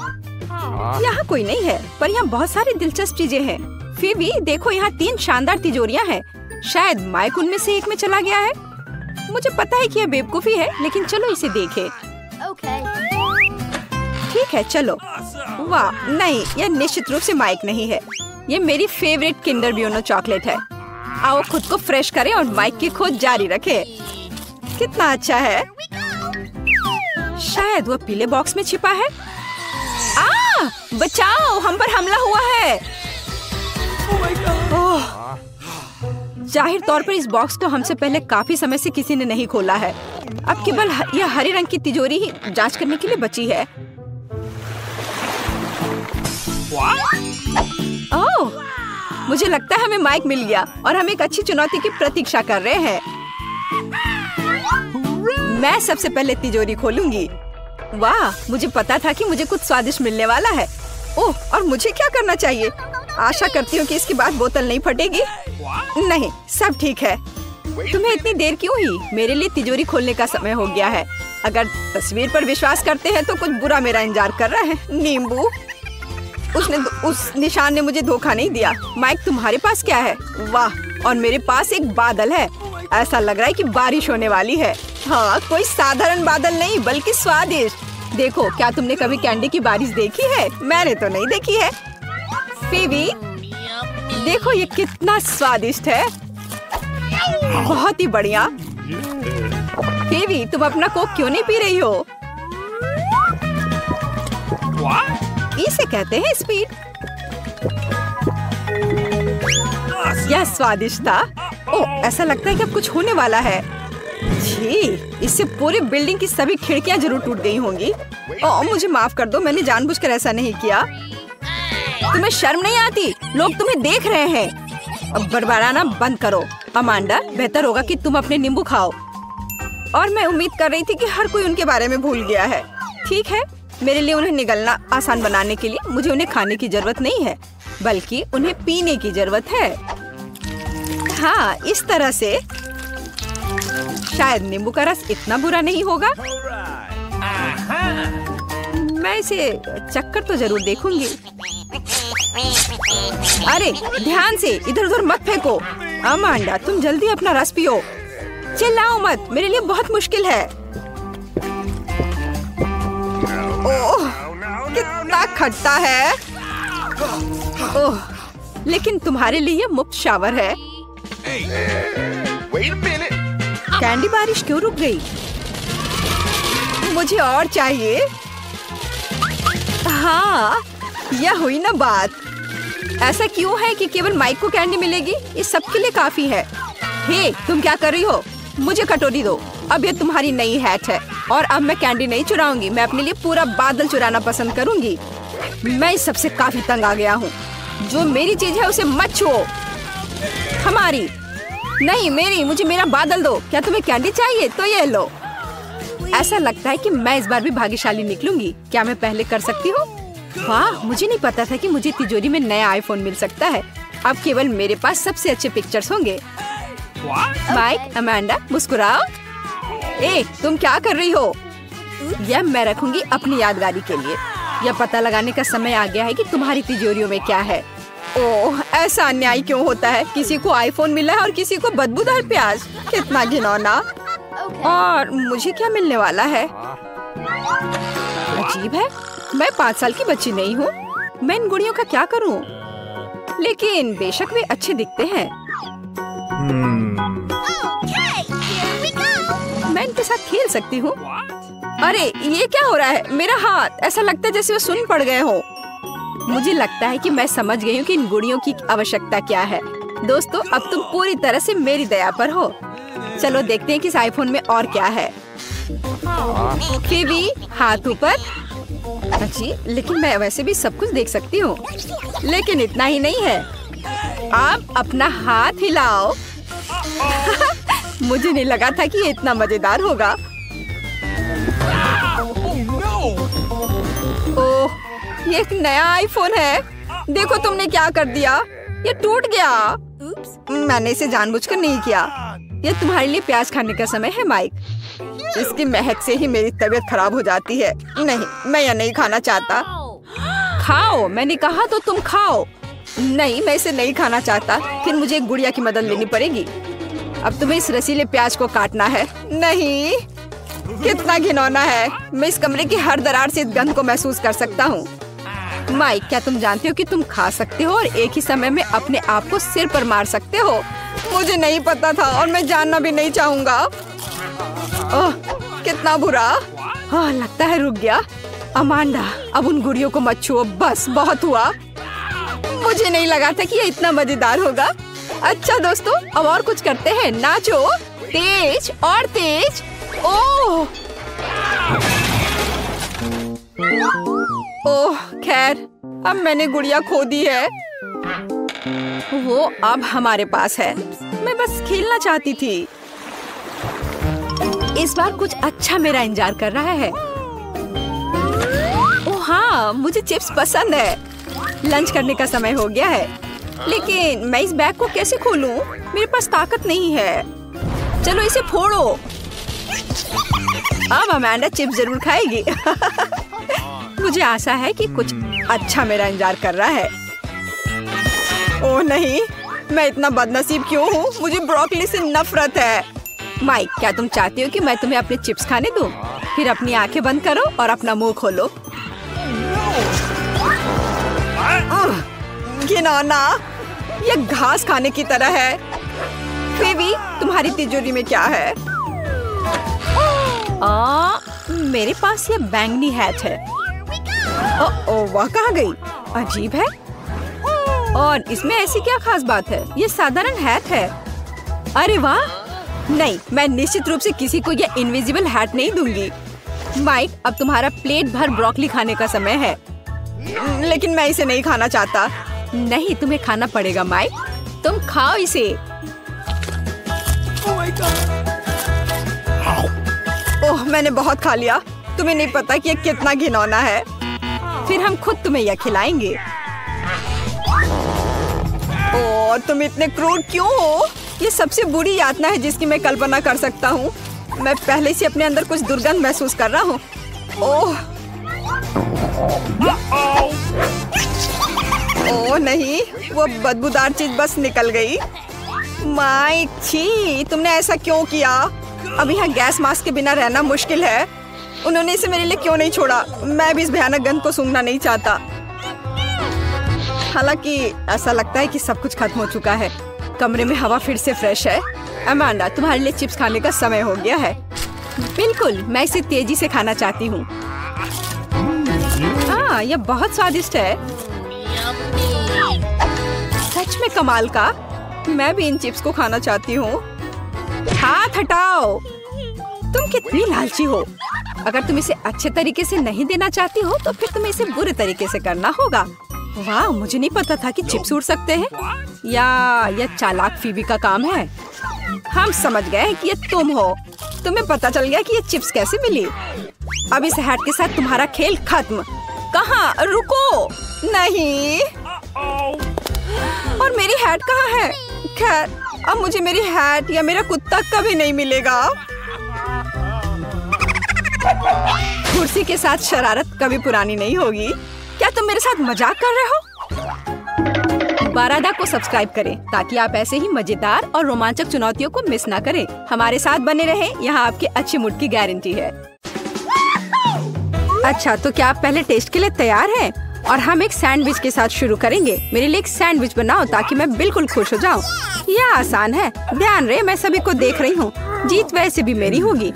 यहाँ कोई नहीं है, पर यहाँ बहुत सारी दिलचस्प चीजें हैं। फिवी देखो, यहाँ 3 शानदार तिजोरियाँ हैं। शायद माइक उनमें से एक में चला गया है। मुझे पता है कि यह बेवकूफी है, लेकिन चलो इसे देखें। ठीक है, चलो। वाह, नहीं, यह निश्चित रूप से माइक नहीं है। ये मेरी फेवरेट किंडर ब्यूनो चॉकलेट है। आओ खुद को फ्रेश करें और माइक की खोज जारी रखें। कितना अच्छा है। शायद वो पीले बॉक्स में छिपा है। बचाओ, हम पर हमला हुआ है। ओह, जाहिर तौर पर इस बॉक्स को हमसे पहले काफी समय से किसी ने नहीं खोला है। अब केवल यह हरे रंग की तिजोरी ही जांच करने के लिए बची है। ओह, मुझे लगता है हमें माइक मिल गया और हम एक अच्छी चुनौती की प्रतीक्षा कर रहे हैं। मैं सबसे पहले तिजोरी खोलूंगी। वाह, मुझे पता था कि मुझे कुछ स्वादिष्ट मिलने वाला है। ओह, और मुझे क्या करना चाहिए? आशा करती हूँ कि इसके बाद बोतल नहीं फटेगी। नहीं, सब ठीक है। तुम्हें इतनी देर क्यों हुई? मेरे लिए तिजोरी खोलने का समय हो गया है। अगर तस्वीर पर विश्वास करते हैं तो कुछ बुरा मेरा इंतजार कर रहा है। नींबू, उस निशान ने मुझे धोखा नहीं दिया। माइक, तुम्हारे पास क्या है? वाह, और मेरे पास एक बादल है। ऐसा लग रहा है कि बारिश होने वाली है। हाँ, कोई साधारण बादल नहीं बल्कि स्वादिष्ट। देखो, क्या तुमने कभी कैंडी की बारिश देखी है? मैंने तो नहीं देखी है। फिवी, देखो ये कितना स्वादिष्ट है। बहुत ही बढ़िया। फिवी, तुम अपना कोक क्यों नहीं पी रही हो? इसे कहते हैं स्पीड। यह स्वादिष्ट था। ओह, ऐसा लगता है कि अब कुछ होने वाला है। जी, इससे पूरी बिल्डिंग की सभी खिड़कियां जरूर टूट गई होंगी। ओह, मुझे माफ कर दो, मैंने जानबूझकर ऐसा नहीं किया। तुम्हें शर्म नहीं आती? लोग तुम्हें देख रहे हैं। अब बड़बड़ाना बंद करो। अमांडा, बेहतर होगा कि तुम अपने नींबू खाओ। और मैं उम्मीद कर रही थी कि हर कोई उनके बारे में भूल गया है। ठीक है, मेरे लिए उन्हें निगलना आसान बनाने के लिए मुझे उन्हें खाने की जरूरत नहीं है, बल्कि उन्हें पीने की जरूरत है। हाँ, इस तरह से शायद नींबू का रस इतना बुरा नहीं होगा। मैं इसे चक्कर तो जरूर देखूंगी। अरे ध्यान से, इधर उधर मत फेंको। अमांडा, तुम जल्दी अपना रस पियो। चिल्लाओ मत, मेरे लिए बहुत मुश्किल है। ओह, कितना खट्टा है। ओह, लेकिन तुम्हारे लिए मुफ्त शावर है। कैंडी बारिश क्यों रुक गई? मुझे और चाहिए। हाँ, यह हुई ना बात। ऐसा क्यों है कि केवल माइक को कैंडी मिलेगी? ये सबके लिए काफी है। हे, तुम क्या कर रही हो? मुझे कटोरी दो। अब ये तुम्हारी नई हैट है और अब मैं कैंडी नहीं चुराऊंगी। मैं अपने लिए पूरा बादल चुराना पसंद करूंगी। मैं इस सबसे काफी तंग आ गया हूँ। जो मेरी चीज है उसे मत छुओ। हमारी नहीं, मेरी। मुझे मेरा बादल दो। क्या तुम्हें कैंडी चाहिए? तो ये लो। ऐसा लगता है कि मैं इस बार भी भाग्यशाली निकलूंगी। क्या मैं पहले कर सकती हूँ? वाह, मुझे नहीं पता था कि मुझे तिजोरी में नया आईफोन मिल सकता है। अब केवल मेरे पास सबसे अच्छे पिक्चर्स होंगे। Mic, Amanda, मुस्कुराओ। ए, तुम क्या कर रही हो? यह मैं रखूंगी अपनी यादगारी के लिए। यह पता लगाने का समय आ गया है कि तुम्हारी तिजोरियों में क्या है। ओह, ऐसा अन्याय क्यों होता है? किसी को आईफोन मिला है और किसी को बदबूदार प्याज। कितना घिनौना। और मुझे क्या मिलने वाला है? अजीब है, मैं 5 साल की बच्ची नहीं हूँ। मैं इन गुड़ियों का क्या करूँ? लेकिन बेशक वे अच्छे दिखते हैं। मैं इनके साथ खेल सकती हूँ। अरे, ये क्या हो रहा है? मेरा हाथ, ऐसा लगता है जैसे वो सुन्न पड़ गए हो। मुझे लगता है कि मैं समझ गई हूँ कि इन गुड़ियों की आवश्यकता क्या है। दोस्तों, अब तुम पूरी तरह से मेरी दया पर हो। चलो देखते हैं कि इस आईफोन में और क्या है। फिबी, हाथ ऊपर। जी, लेकिन मैं वैसे भी सब कुछ देख सकती हूँ। लेकिन इतना ही नहीं है, आप अपना हाथ हिलाओ। मुझे नहीं लगा था कि ये इतना मजेदार होगा। ओह, ये एक नया आईफोन है। देखो तुमने क्या कर दिया, ये टूट गया। मैंने इसे जानबूझकर नहीं किया। ये तुम्हारे लिए प्याज खाने का समय है माइक। इसकी महक से ही मेरी तबीयत खराब हो जाती है। नहीं, मैं यह नहीं खाना चाहता। खाओ, मैंने कहा तो तुम खाओ। नहीं, मैं इसे नहीं खाना चाहता। फिर मुझे एक गुड़िया की मदद लेनी पड़ेगी। अब तुम्हें इस रसीले प्याज को काटना है। नहीं, कितना घिनौना है। मैं इस कमरे की हर दरार से इस गंध को महसूस कर सकता हूँ। माइक, क्या तुम जानते हो कि तुम खा सकते हो और एक ही समय में अपने आप को सिर पर मार सकते हो? मुझे नहीं पता था और मैं जानना भी नहीं चाहूँगा। ओह, कितना बुरा। हाँ, लगता है रुक गया। अमांडा, अब उन गुड़ियों को मत छुओ, बस बहुत हुआ। मुझे नहीं लगा था कि ये इतना मजेदार होगा। अच्छा दोस्तों, अब और कुछ करते हैं। नाचो, तेज और तेज। ओह ओह, खैर, अब मैंने गुड़िया खो दी है। वो अब हमारे पास है। मैं बस खेलना चाहती थी। इस बार कुछ अच्छा मेरा इंतजार कर रहा है। ओह हाँ, मुझे चिप्स पसंद है। लंच करने का समय हो गया है। लेकिन मैं इस बैग को कैसे खोलूं? मेरे पास ताकत नहीं है। चलो इसे फोड़ो। अब अमांडा चिप्स जरूर खाएगी। मुझे आशा है कि कुछ अच्छा मेरा इंतजार कर रहा है। ओह नहीं, मैं इतना बदनसीब क्यों हूँ? मुझे ब्रोकली से नफरत है। माइक, क्या तुम चाहती हो कि मैं तुम्हें अपने चिप्स खाने दूं? फिर अपनी आंखें बंद करो और अपना मुंह खोलो। घिनौना, ये घास खाने की तरह है। फिबी, तुम्हारी तिजोरी में क्या है? मेरे पास ये बैंगनी हैट है। ओह, वह कहाँ गई? अजीब है। और इसमें ऐसी क्या खास बात है? ये साधारण हैट है। अरे वाह! नहीं, मैं निश्चित रूप से किसी को ये इनविजिबल हैट नहीं दूंगी। माइक, अब तुम्हारा प्लेट भर ब्रोकली खाने का समय है। लेकिन मैं इसे नहीं खाना चाहता। नहीं, तुम्हें खाना पड़ेगा माइक। तुम खाओ इसे। ओह, मैंने बहुत खा लिया। तुम्हें नहीं पता कि ये कितना घिनौना है। फिर हम खुद तुम्हें यह खिलाएंगे। ओह, तुम इतने क्रूर क्यों हो? ये सबसे बुरी यातना है जिसकी मैं कल्पना कर सकता हूँ। मैं पहले से अपने अंदर कुछ दुर्गंध महसूस कर रहा हूँ। ओह ओह नहीं, वो बदबूदार चीज बस निकल गई। माइक, छी, तुमने ऐसा क्यों किया? अब यहाँ गैस मास्क के बिना रहना मुश्किल है। उन्होंने इसे मेरे लिए क्यों नहीं छोड़ा? मैं भी इस भयानक गंध को सूंघना नहीं चाहता। हालांकि ऐसा लगता है कि सब कुछ खत्म हो चुका है। कमरे में हवा फिर से फ्रेश है। अमांडा, तुम्हारे लिए चिप्स खाने का समय हो गया है। बिल्कुल, मैं इसे तेजी से खाना चाहती हूँ। हाँ, यह बहुत स्वादिष्ट है। सच में कमाल का। मैं भी इन चिप्स को खाना चाहती हूँ। हाथ हटाओ। तुम कितनी लालची हो। अगर तुम इसे अच्छे तरीके से नहीं देना चाहती हो तो फिर तुम्हें इसे बुरे तरीके से करना होगा। वाह, मुझे नहीं पता था कि चिप्स उड़ सकते हैं। या यह चालाक फीबी का काम है। हम समझ गए कि ये तुम हो। तुम्हें पता चल गया कि ये चिप्स कैसे मिली। अब इस हैट के साथ तुम्हारा खेल खत्म। कहाँ? रुको। नहीं। और मेरी हैट कहाँ है? खैर, अब मुझे मेरी हैट या मेरा कुत्ता कभी नहीं मिलेगा। कुर्सी के साथ शरारत कभी पुरानी नहीं होगी। क्या तुम मेरे साथ मजाक कर रहे हो? बारादा को सब्सक्राइब करें ताकि आप ऐसे ही मजेदार और रोमांचक चुनौतियों को मिस ना करें। हमारे साथ बने रहें, यहाँ आपके अच्छे मूड की गारंटी है। अच्छा, तो क्या आप पहले टेस्ट के लिए तैयार हैं? और हम एक सैंडविच के साथ शुरू करेंगे। मेरे लिए एक सैंडविच बनाओ ताकि मैं बिल्कुल खुश हो जाऊँ। यह आसान है। ध्यान रहे, मैं सभी को देख रही हूँ। जीत वैसे भी मेरी होगी।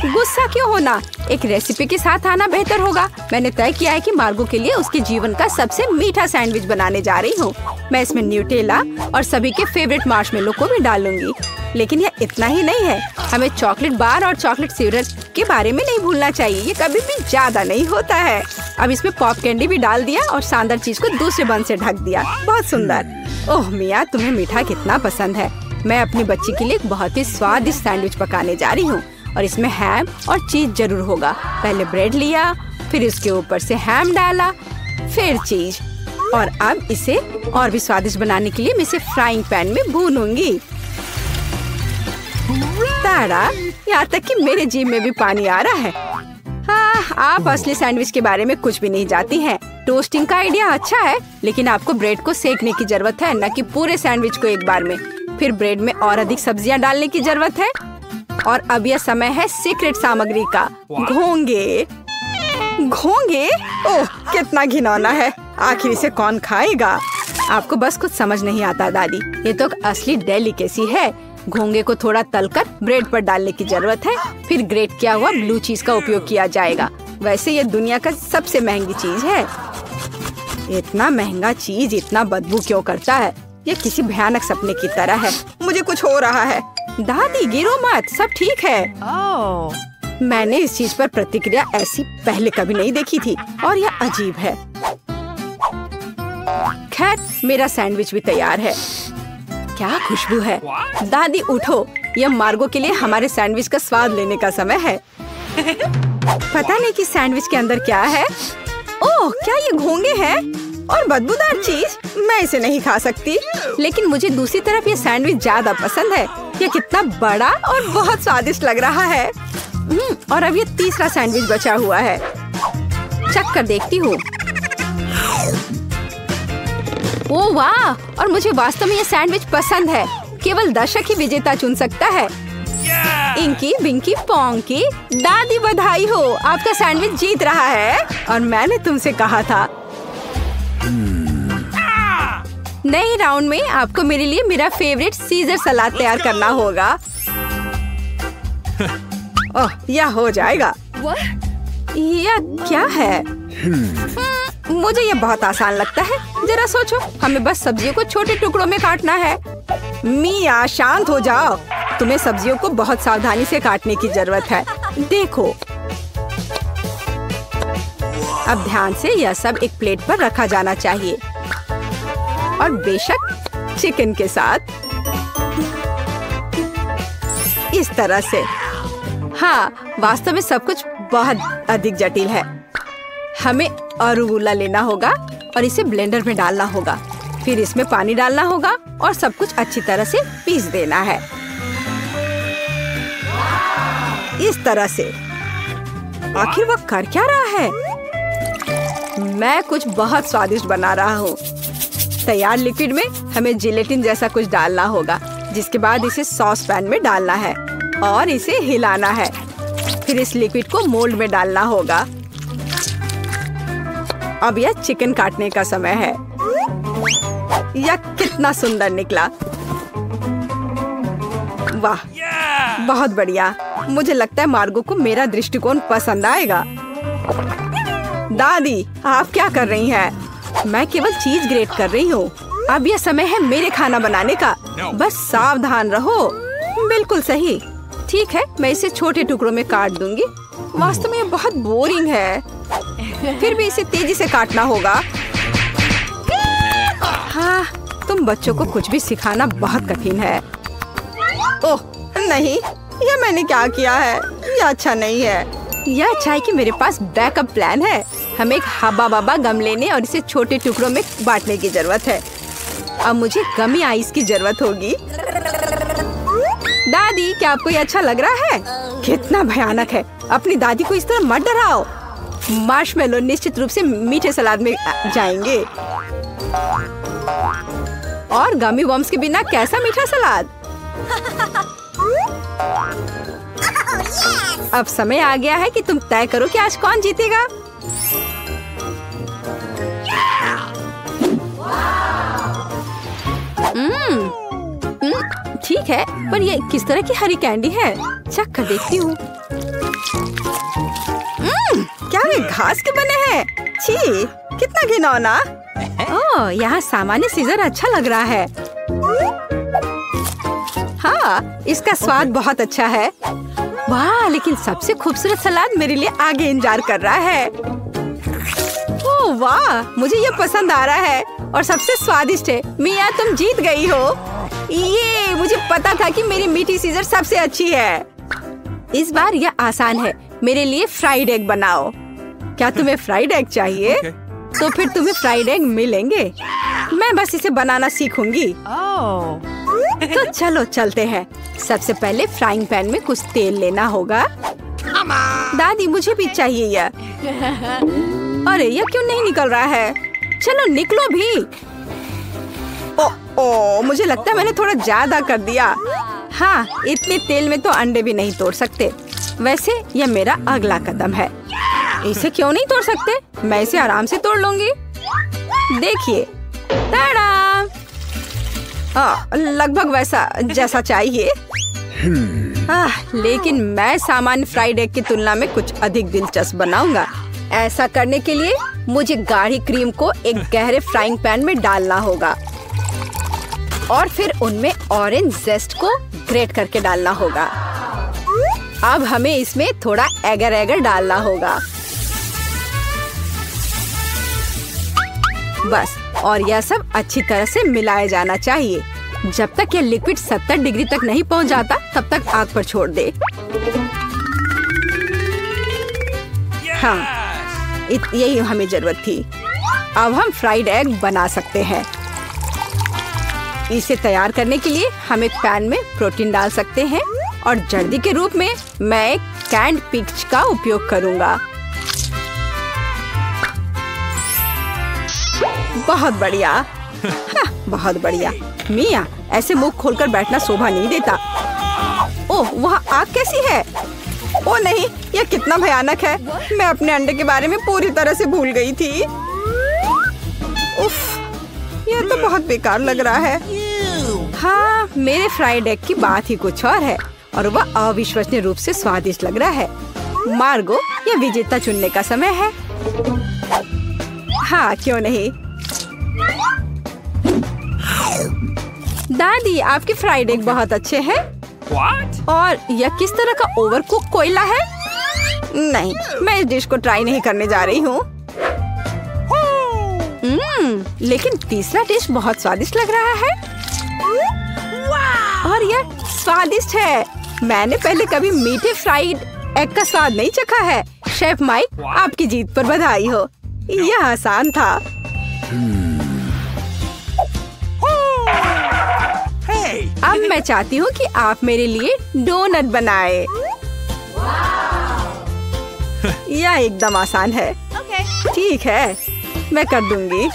गुस्सा क्यों होना, एक रेसिपी के साथ आना बेहतर होगा। मैंने तय किया है कि मार्गो के लिए उसके जीवन का सबसे मीठा सैंडविच बनाने जा रही हूँ। मैं इसमें न्यूटेला और सभी के फेवरेट मार्शमेलो को भी डालूंगी। लेकिन यह इतना ही नहीं है, हमें चॉकलेट बार और चॉकलेट सिरप के बारे में नहीं भूलना चाहिए, ये कभी भी ज्यादा नहीं होता है। अब इसमें पॉप कैंडी भी डाल दिया और शानदार चीज को दूसरे बन से ढक दिया। बहुत सुंदर। ओह मिया, तुम्हें मीठा कितना पसंद है। मैं अपनी बच्ची के लिए एक बहुत ही स्वादिष्ट सैंडविच पकाने जा रही हूँ और इसमें हैम और चीज जरूर होगा। पहले ब्रेड लिया, फिर इसके ऊपर से हैम डाला, फिर चीज, और अब इसे और भी स्वादिष्ट बनाने के लिए मैं इसे फ्राइंग पैन में भूनूंगी। तारा, यहाँ तक कि मेरे जीभ में भी पानी आ रहा है। हाँ, आप असली सैंडविच के बारे में कुछ भी नहीं जानती हैं। टोस्टिंग का आइडिया अच्छा है, लेकिन आपको ब्रेड को सेकने की जरूरत है, न कि पूरे सैंडविच को एक बार में। फिर ब्रेड में और अधिक सब्जियां डालने की जरूरत है। और अब यह समय है सीक्रेट सामग्री का, घोंगे। घोंगे? ओह, कितना घिनौना है। आखिर इसे कौन खाएगा? आपको बस कुछ समझ नहीं आता दादी, ये तो असली डेलिकेसी है। घोंगे को थोड़ा तलकर ब्रेड पर डालने की जरूरत है, फिर ग्रेट किया हुआ ब्लू चीज का उपयोग किया जाएगा। वैसे ये दुनिया का सबसे महंगी चीज है। इतना महंगा चीज इतना बदबू क्यों करता है? ये किसी भयानक सपने की तरह है। मुझे कुछ हो रहा है। दादी, गिरो मत, सब ठीक है। मैंने इस चीज पर प्रतिक्रिया ऐसी पहले कभी नहीं देखी थी और यह अजीब है। खैर, मेरा सैंडविच भी तैयार है। क्या खुशबू है। दादी उठो, यह मार्गो के लिए हमारे सैंडविच का स्वाद लेने का समय है। पता नहीं कि सैंडविच के अंदर क्या है। ओह, क्या ये घोंगे हैं और बदबूदार चीज? मैं इसे नहीं खा सकती। लेकिन मुझे दूसरी तरफ ये सैंडविच ज्यादा पसंद है। ये कितना बड़ा और बहुत स्वादिष्ट लग रहा है। और अब ये तीसरा सैंडविच बचा हुआ है। चख कर देखती हूँ। ओह वाह, और मुझे वास्तव में ये सैंडविच पसंद है। केवल दर्शक ही विजेता चुन सकता है। इंकी बिंकी पोंकी, दादी बधाई हो, आपका सैंडविच जीत रहा है। और मैंने तुमसे कहा था। नए राउंड में आपको मेरे लिए मेरा फेवरेट सीजर सलाद तैयार करना होगा। ओह, यह हो जाएगा। यह क्या है? मुझे यह बहुत आसान लगता है। जरा सोचो, हमें बस सब्जियों को छोटे टुकड़ों में काटना है। मिया, शांत हो जाओ। तुम्हें सब्जियों को बहुत सावधानी से काटने की जरूरत है। देखो, अब ध्यान से यह सब एक प्लेट पर रखा जाना चाहिए, और बेशक चिकन के साथ इस तरह से। हाँ, वास्तव में सब कुछ बहुत अधिक जटिल है। हमें अरुगुला लेना होगा और इसे ब्लेंडर में डालना होगा, फिर इसमें पानी डालना होगा और सब कुछ अच्छी तरह से पीस देना है, इस तरह से। आखिर वो कर क्या रहा है? मैं कुछ बहुत स्वादिष्ट बना रहा हूँ। तैयार लिक्विड में हमें जिलेटिन जैसा कुछ डालना होगा, जिसके बाद इसे सॉस पैन में डालना है और इसे हिलाना है। फिर इस लिक्विड को मोल्ड में डालना होगा। अब यह चिकन काटने का समय है। यह कितना सुंदर निकला। वाह, बहुत बढ़िया। मुझे लगता है मार्गो को मेरा दृष्टिकोण पसंद आएगा। दादी, आप क्या कर रही हैं? मैं केवल चीज ग्रेट कर रही हूँ। अब यह समय है मेरे खाना बनाने का। बस सावधान रहो। बिल्कुल सही। ठीक है, मैं इसे छोटे टुकड़ों में काट दूंगी। वास्तव में यह बहुत बोरिंग है, फिर भी इसे तेजी से काटना होगा। हाँ, तुम बच्चों को कुछ भी सिखाना बहुत कठिन है। ओह नहीं, यह मैंने क्या किया है? यह अच्छा नहीं है। यह अच्छा है कि मेरे पास बैकअप प्लान है। हमें एक हब्बा बब्बा गम लेने और इसे छोटे टुकड़ों में बांटने की जरूरत है। अब मुझे गमी आइस की जरूरत होगी। दादी, क्या आपको ये अच्छा लग रहा है? कितना भयानक है। अपनी दादी को इस तरह मत डराओ। मार्शमेलो निश्चित रूप से मीठे सलाद में जाएंगे। और गमी बम्स के बिना कैसा मीठा सलाद? अब समय आ गया है कि तुम तय करो कि आज कौन जीतेगा। ठीक है, पर ये किस तरह की हरी कैंडी है? चख कर देखती हूँ। घास के बने हैं। छी, कितना घिनौना। ओह, यहाँ सामान्य सीजर अच्छा लग रहा है। हाँ, इसका स्वाद बहुत अच्छा है। वाह, लेकिन सबसे खूबसूरत सलाद मेरे लिए आगे इंतजार कर रहा है। ओह वाह, मुझे ये पसंद आ रहा है और सबसे स्वादिष्ट है। मिया, तुम जीत गई हो। ये मुझे पता था कि मेरी मीठी सीजर सबसे अच्छी है। इस बार यह आसान है। मेरे लिए फ्राइड एग बनाओ। क्या तुम्हें फ्राइड एग चाहिए? तो फिर तुम्हें फ्राइड एग मिलेंगे। मैं बस इसे बनाना सीखूंगी। तो चलो चलते हैं। सबसे पहले फ्राइंग पैन में कुछ तेल लेना होगा। दादी, मुझे भी चाहिए यह। अरे, यह क्यों नहीं निकल रहा है? चलो निकलो भी। ओ, मुझे लगता है मैंने थोड़ा ज्यादा कर दिया। हाँ, इतने तेल में तो अंडे भी नहीं तोड़ सकते। वैसे यह मेरा अगला कदम है। इसे क्यों नहीं तोड़ सकते? मैं इसे आराम से तोड़ लूंगी। देखिए, ताड़ा! लगभग वैसा जैसा चाहिए। लेकिन मैं सामान्य फ्राइड एग की तुलना में कुछ अधिक दिलचस्प बनाऊंगा। ऐसा करने के लिए मुझे गाढ़ी क्रीम को एक गहरे फ्राइंग पैन में डालना होगा और फिर उनमें ऑरेंज जेस्ट को ग्रेट करके डालना होगा। अब हमें इसमें थोड़ा एगर एगर डालना होगा। बस, और यह सब अच्छी तरह से मिलाया जाना चाहिए। जब तक यह लिक्विड 70 डिग्री तक नहीं पहुंच जाता, तब तक आग पर छोड़ दे। हाँ, यही हमें जरूरत थी। अब हम फ्राइड एग बना सकते हैं। इसे तैयार करने के लिए हम एक पैन में प्रोटीन डाल सकते हैं और जर्दी के रूप में मैं एक कैंड पिच का उपयोग करूंगा। बहुत बढ़िया। हाँ, बहुत बढ़िया। मिया, ऐसे मुंह खोलकर बैठना शोभा नहीं देता। ओह, वहाँ आग कैसी है? ओह नहीं, यह कितना भयानक है। मैं अपने अंडे के बारे में पूरी तरह से भूल गई थी। उफ, यह तो बहुत बेकार लग रहा है। हाँ, मेरे फ्राइड एग की बात ही कुछ और है और वह अविश्वसनीय रूप से स्वादिष्ट लग रहा है। मार्गो, यह विजेता चुनने का समय है। हाँ, क्यों नहीं। दादी, आपके फ्राइड एग बहुत अच्छे हैं। और यह किस तरह का ओवरकुक कोयला है? नहीं, मैं इस डिश को ट्राई नहीं करने जा रही हूँ। लेकिन तीसरा डिश बहुत स्वादिष्ट लग रहा है। और यह स्वादिष्ट है। मैंने पहले कभी मीठे फ्राइड एग का स्वाद नहीं चखा है। शेफ माइक, आपकी जीत पर बधाई हो। यह आसान था। अब मैं चाहती हूँ कि आप मेरे लिए डोनट बनाए। यह एकदम आसान है। ठीक है, मैं कर दूंगी।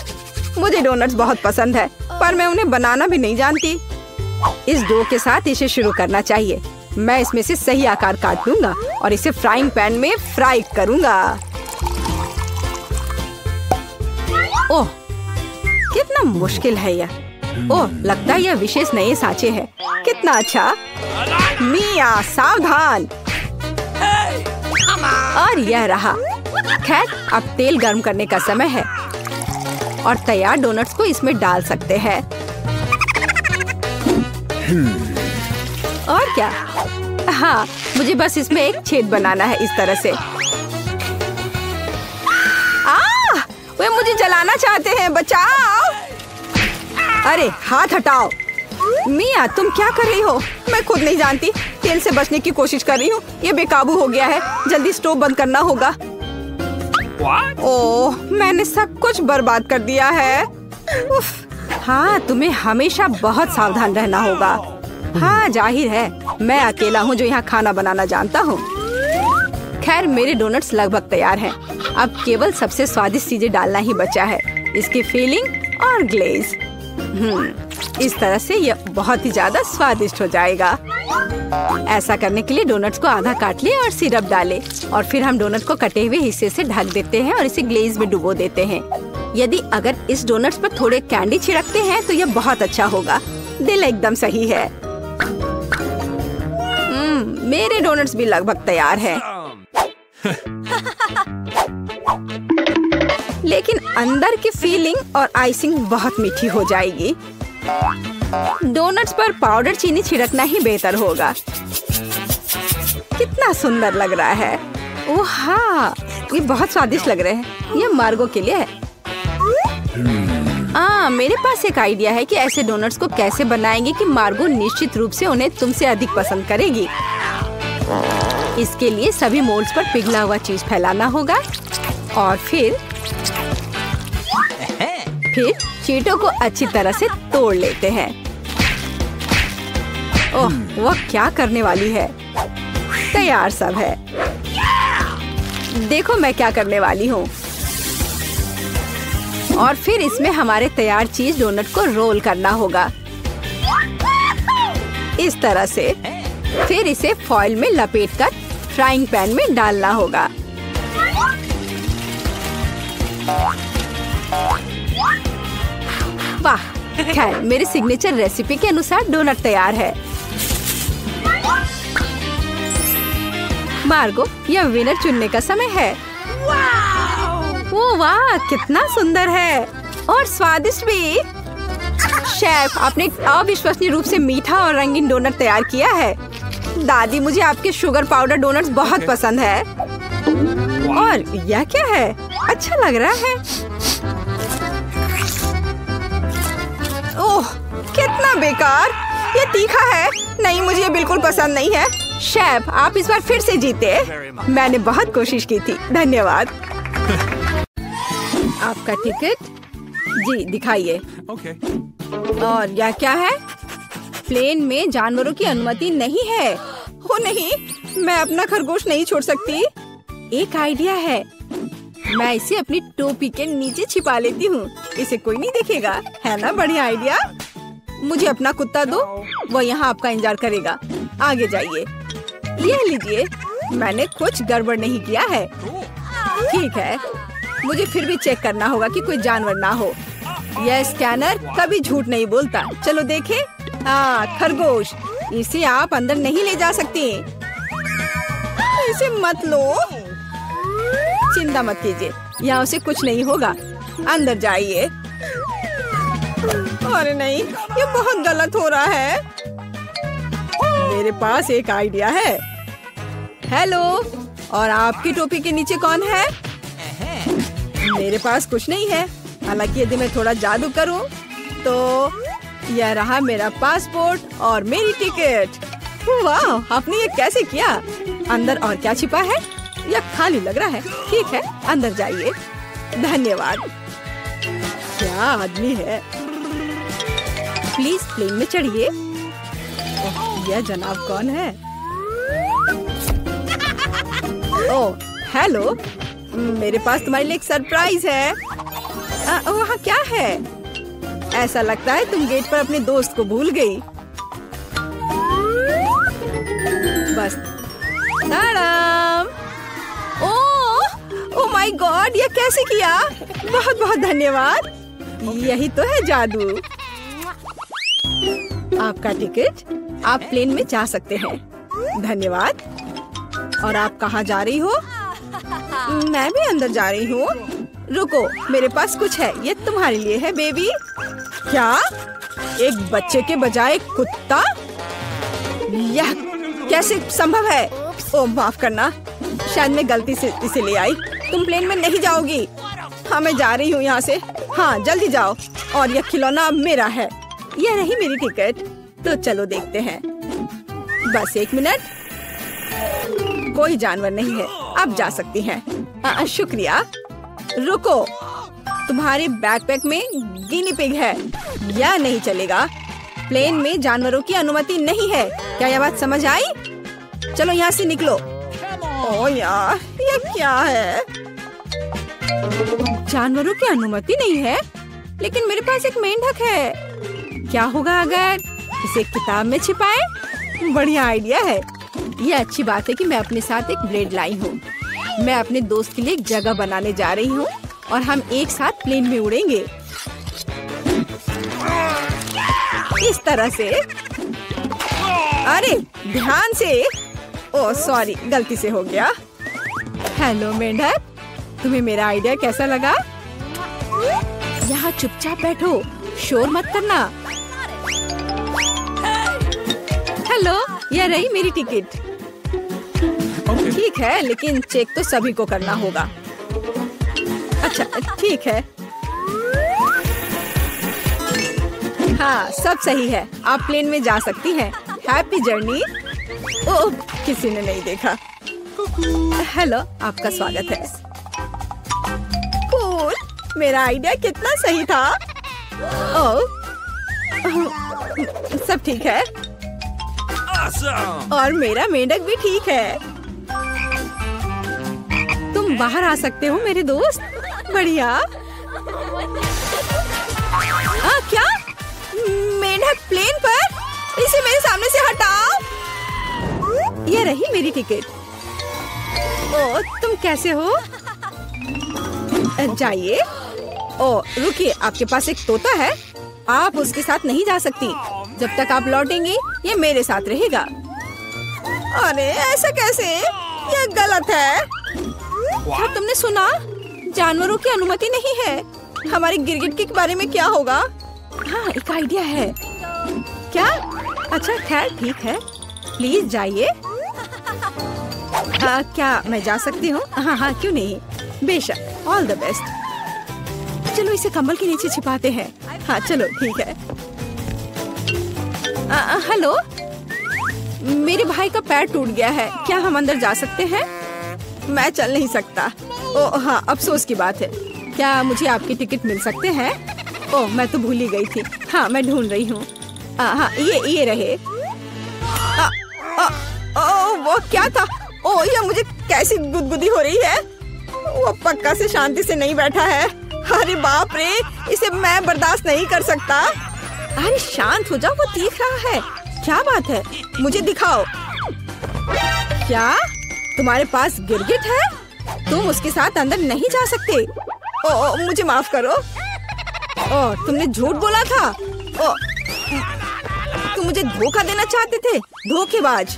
मुझे डोनट्स बहुत पसंद है, पर मैं उन्हें बनाना भी नहीं जानती। इस डो के साथ इसे शुरू करना चाहिए। मैं इसमें से सही आकार काट लूंगा और इसे फ्राइंग पैन में फ्राई करूंगा। ओह, कितना मुश्किल है यह। ओह, लगता है यह विशेष नए सांचे हैं। कितना अच्छा। मिया, सावधान। और यह रहा। खैर, अब तेल गर्म करने का समय है और तैयार डोनट्स को इसमें डाल सकते हैं। और क्या? हाँ, मुझे बस इसमें एक छेद बनाना है इस तरह से। वे मुझे जलाना चाहते हैं, बचाओ। अरे, हाथ हटाओ। मिया, तुम क्या कर रही हो? मैं खुद नहीं जानती। तेल से बचने की कोशिश कर रही हूँ। ये बेकाबू हो गया है। जल्दी स्टोव बंद करना होगा। ओह, मैंने सब कुछ बर्बाद कर दिया है। उफ। हाँ, तुम्हें हमेशा बहुत सावधान रहना होगा। हाँ, जाहिर है, मैं अकेला हूँ जो यहाँ खाना बनाना जानता हूँ। खैर, मेरे डोनट्स लगभग तैयार हैं। अब केवल सबसे स्वादिष्ट चीजें डालना ही बचा है। इसकी फीलिंग और ग्लेज। इस तरह से यह बहुत ही ज्यादा स्वादिष्ट हो जाएगा। ऐसा करने के लिए डोनट्स को आधा काट ले और सिरप डाले और फिर हम डोनट को कटे हुए हिस्से से ढक देते हैं और इसे ग्लेज में डुबो देते हैं। यदि अगर इस डोनट्स पर थोड़े कैंडी छिड़कते हैं तो यह बहुत अच्छा होगा। दिल एकदम सही है। मेरे डोनट्स भी लगभग तैयार हैं। लेकिन अंदर की फीलिंग और आइसिंग बहुत मीठी हो जाएगी। डोनट्स पर पाउडर चीनी छिड़कना ही बेहतर होगा। कितना सुंदर लग रहा है। ओह हाँ, ये बहुत स्वादिष्ट लग रहे हैं। ये मार्गो के लिए है। मेरे पास एक आइडिया है कि ऐसे डोनट्स को कैसे बनाएंगे कि मार्गो निश्चित रूप से उन्हें तुमसे अधिक पसंद करेगी। इसके लिए सभी मोल्ड्स पर पिघला हुआ चीज फैलाना होगा और फिर चीटों को अच्छी तरह से तोड़ लेते हैं। ओह, वह क्या करने वाली है। तैयार सब है। देखो मैं क्या करने वाली हूँ। और फिर इसमें हमारे तैयार चीज डोनट को रोल करना होगा इस तरह से। फिर इसे फॉइल में लपेटकर फ्राइंग पैन में डालना होगा। वाह, खैर मेरी सिग्नेचर रेसिपी के अनुसार डोनट तैयार है। मार्गो, यह विनर चुनने का समय है। ओह वाह, कितना सुंदर है और स्वादिष्ट भी। शेफ, आपने अविश्वसनीय रूप से मीठा और रंगीन डोनट तैयार किया है। दादी, मुझे आपके शुगर पाउडर डोनट्स बहुत पसंद है। और यह क्या है? अच्छा लग रहा है। ओह, कितना बेकार। ये तीखा है। नहीं, मुझे ये बिल्कुल पसंद नहीं है। शेफ, आप इस बार फिर से जीते। मैंने बहुत कोशिश की थी। धन्यवाद। आपका टिकट जी दिखाइए। और यह क्या है? प्लेन में जानवरों की अनुमति नहीं है। हो नहीं, मैं अपना खरगोश नहीं छोड़ सकती। एक आइडिया है। मैं इसे अपनी टोपी के नीचे छिपा लेती हूँ। इसे कोई नहीं देखेगा, है ना? बढ़िया आइडिया। मुझे अपना कुत्ता दो, वो यहाँ आपका इंतजार करेगा। आगे जाइए। ये लीजिए, मैंने कुछ गड़बड़ नहीं किया है। ठीक है, मुझे फिर भी चेक करना होगा कि कोई जानवर ना हो। यह स्कैनर कभी झूठ नहीं बोलता। चलो देखें। हाँ, खरगोश। इसे आप अंदर नहीं ले जा सकती। इसे मत लो। चिंता मत कीजिए, यहाँ उसे कुछ नहीं होगा। अंदर जाइए। अरे नहीं, ये बहुत गलत हो रहा है। मेरे पास एक आइडिया है। हेलो, और आपकी टोपी के नीचे कौन है? मेरे पास कुछ नहीं है। हालांकि यदि मैं थोड़ा जादू करूं तो यह रहा मेरा पासपोर्ट और मेरी टिकट। वाह, आपने ये कैसे किया? अंदर और क्या छिपा है? यह खाली लग रहा है। ठीक है, अंदर जाइए। धन्यवाद। क्या आदमी है। प्लीज प्लेन में चढ़िए। यह जनाब कौन है? ओह, हेलो। मेरे पास तुम्हारे लिए एक सरप्राइज है। वहाँ क्या है? ऐसा लगता है तुम गेट पर अपने दोस्त को भूल गई। बस। ताड़ाम। ओह माय गॉड, ये कैसे किया? बहुत बहुत धन्यवाद। यही तो है जादू। आपका टिकट। आप प्लेन में जा सकते हैं। धन्यवाद। और आप कहाँ जा रही हो? मैं भी अंदर जा रही हूँ। रुको, मेरे पास कुछ है। ये तुम्हारे लिए है बेबी। क्या? एक बच्चे के बजाय कुत्ता? यह कैसे संभव है? ओह, माफ करना, शायद मैं गलती से इसे ले आई। तुम प्लेन में नहीं जाओगी। हाँ, मैं जा रही हूँ यहाँ से। हाँ, जल्दी जाओ। और यह खिलौना अब मेरा है। यह रही मेरी टिकट। तो चलो देखते हैं। बस एक मिनट। कोई जानवर नहीं है, आप जा सकती हैं। शुक्रिया। रुको, तुम्हारे बैकपैक में गिनी पिग है। यह नहीं चलेगा। प्लेन में जानवरों की अनुमति नहीं है। क्या यह बात समझ आई? चलो यहाँ से निकलो। ओह यार, ये क्या है? जानवरों की अनुमति नहीं है, लेकिन मेरे पास एक मेंढक है। क्या होगा अगर इसे किताब में छिपाएं? बढ़िया आइडिया है। ये अच्छी बात है कि मैं अपने साथ एक ब्लेड लाई हूँ। मैं अपने दोस्त के लिए एक जगह बनाने जा रही हूँ और हम एक साथ प्लेन में उड़ेंगे। इस तरह से। अरे ध्यान से। ओह सॉरी, गलती से हो गया। हेलो मेंढक, तुम्हें मेरा आइडिया कैसा लगा? यहाँ चुपचाप बैठो, शोर मत करना। हेलो, यह रही मेरी टिकट। ठीक है, लेकिन चेक तो सभी को करना होगा। अच्छा ठीक है, हाँ सब सही है, आप प्लेन में जा सकती हैं। Happy journey. ओह, किसी ने नहीं देखा। हेलो, आपका स्वागत है। कूल, मेरा आइडिया कितना सही था। ओह, सब ठीक है। और मेरा मेंढक भी ठीक है। तुम बाहर आ सकते हो मेरे दोस्त। बढ़िया। क्या मेंढक प्लेन पर? इसे मेरे सामने से हटाओ। ये रही मेरी टिकट। ओ, तुम कैसे हो? जाइए। ओ रुकिए, आपके पास एक तोता है, आप उसके साथ नहीं जा सकती। जब तक आप लौटेंगी ये मेरे साथ रहेगा। अरे ऐसा कैसे? ये गलत है। क्या तुमने सुना? जानवरों की अनुमति नहीं है। हमारे गिरगिट के बारे में क्या होगा? हाँ, एक आइडिया है। क्या? अच्छा खैर ठीक है, प्लीज जाइए। क्या मैं जा सकती हूँ? हाँ हाँ, क्यों नहीं, बेशक। All the best. चलो इसे कंबल के नीचे छिपाते हैं। हाँ चलो ठीक है। हेलो, मेरे भाई का पैर टूट गया है, क्या हम अंदर जा सकते हैं? मैं चल नहीं सकता। ओह हाँ, अफसोस की बात है। क्या मुझे आपकी टिकट मिल सकते हैं? ओह, मैं तो भूल ही गई थी। हाँ मैं ढूंढ रही हूँ। हाँ ये रहे। वो क्या था? ओह, ये मुझे कैसी गुदगुदी हो रही है। वो पक्का से शांति से नहीं बैठा है। अरे बाप रे, इसे मैं बर्दाश्त नहीं कर सकता। अरे शांत हो जाओ, वो देख रहा है। क्या बात है, मुझे दिखाओ। क्या तुम्हारे पास गिरगिट है? तुम उसके साथ अंदर नहीं जा सकते। ओ, मुझे माफ करो। ओ, तुमने झूठ बोला था। ओ, तुम मुझे धोखा देना चाहते थे, धोखेबाज।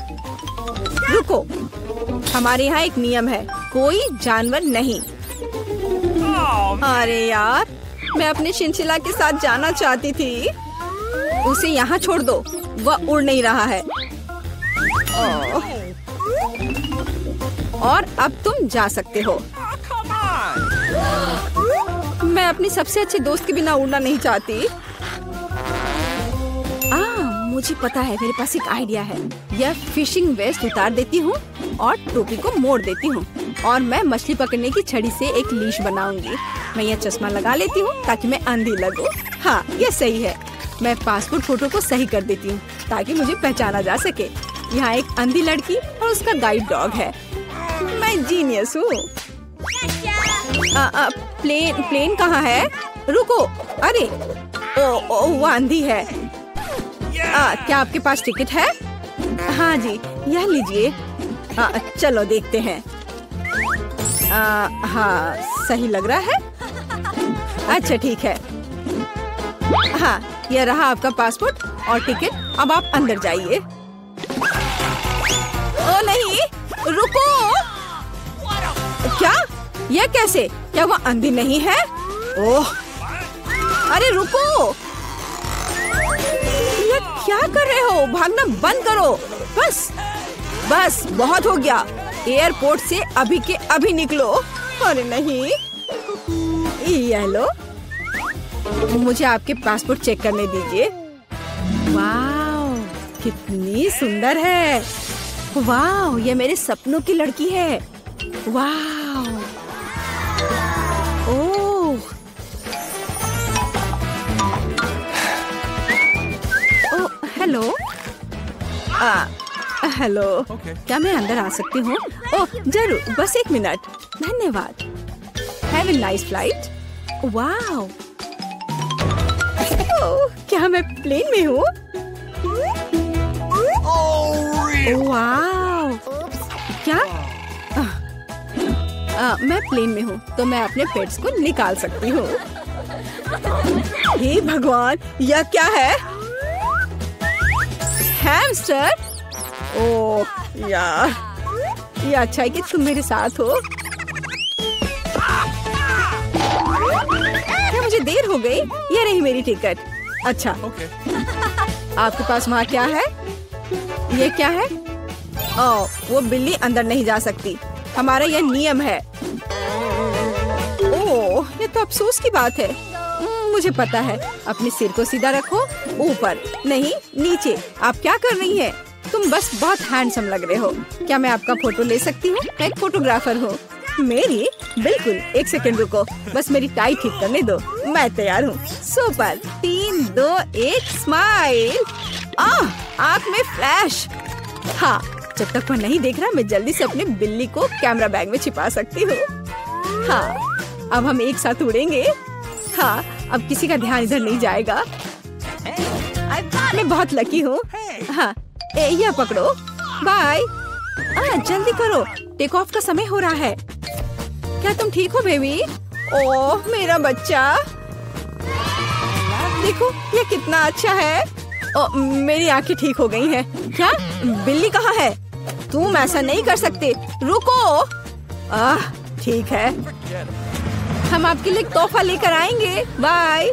रुको, हमारे यहाँ एक नियम है, कोई जानवर नहीं। अरे यार, मैं अपने चिंचिला के साथ जाना चाहती थी। उसे यहाँ छोड़ दो, वह उड़ नहीं रहा है। और अब तुम जा सकते हो। मैं अपनी सबसे अच्छे दोस्त के बिना उड़ना नहीं चाहती। मुझे पता है, मेरे पास एक आइडिया है। यह फिशिंग वेस्ट उतार देती हूँ और टोपी को मोड़ देती हूँ और मैं मछली पकड़ने की छड़ी से एक लीश बनाऊंगी। मैं यह चश्मा लगा लेती हूँ ताकि मैं अंधी लगूं। हाँ ये सही है। मैं पासपोर्ट फोटो को सही कर देती हूँ ताकि मुझे पहचाना जा सके। यहाँ एक अंधी लड़की और उसका गाइड डॉग है। मैं जीनियस हूँ। प्लेन कहाँ है? रुको, अरे ओ वो अंधी है। क्या आपके पास टिकट है? हाँ जी, यह लीजिए। चलो देखते हैं। हाँ सही लग रहा है। अच्छा ठीक है। हाँ यह रहा आपका पासपोर्ट और टिकट। अब आप अंदर जाइए। ओ नहीं, रुको। क्या? यह कैसे? क्या वो अंधी नहीं है? ओह, अरे रुको, ये क्या कर रहे हो? भागना बंद करो। बस बहुत हो गया। एयरपोर्ट से अभी के अभी निकलो। अरे नहीं, ये लो, मुझे आपके पासपोर्ट चेक करने दीजिए। वाह, कितनी सुंदर है। वाह, ये मेरे सपनों की लड़की है। वाह, ओह, हेलो। हेलो, क्या मैं अंदर आ सकती हूँ? ओह जरूर, बस एक मिनट। धन्यवाद। Have a nice flight. वाह, क्या मैं प्लेन में हूँ? वाह, क्या? मैं प्लेन में हूँ तो मैं अपने पेट्स को निकाल सकती हूँ। हे भगवान, यह क्या है? हैमस्टर? ओह यार, ये अच्छा है कि तुम मेरे साथ हो। क्या मुझे देर हो गई। ये रही मेरी टिकट। अच्छा आपके पास वहाँ क्या है? ये क्या है? ओह, वो बिल्ली अंदर नहीं जा सकती, हमारा यह नियम है। ओह, ये तो अफसोस की बात है। मुझे पता है। अपने सिर को सीधा रखो, ऊपर नहीं नीचे। आप क्या कर रही हैं? तुम बस बहुत हैंडसम लग रहे हो। क्या मैं आपका फोटो ले सकती हूँ? मैं एक फोटोग्राफर हूँ। मेरी? बिल्कुल, 1 सेकंड रुको, बस मेरी टाई ठीक करने दो। मैं तैयार हूँ। सुपर। 3, 2, 1 स्माइल। आँख में फ्लैश। हाँ, जब तक वो नहीं देख रहा मैं जल्दी से अपने बिल्ली को कैमरा बैग में छिपा सकती हूँ। हाँ, अब हम एक साथ उड़ेंगे। हाँ, अब किसी का ध्यान इधर नहीं जाएगा। मैं बहुत लकी हूँ। हाँ, यह पकड़ो। बाय। जल्दी करो, टेक ऑफ का समय हो रहा है। क्या तुम ठीक हो बेबी? ओह मेरा बच्चा, देखो ये कितना अच्छा है। ओह, मेरी आंखें ठीक हो गई हैं। क्या बिल्ली कहाँ है? तुम ऐसा नहीं कर सकते, रुको। ठीक है, हम आपके लिए तोहफा लेकर आएंगे। बाय।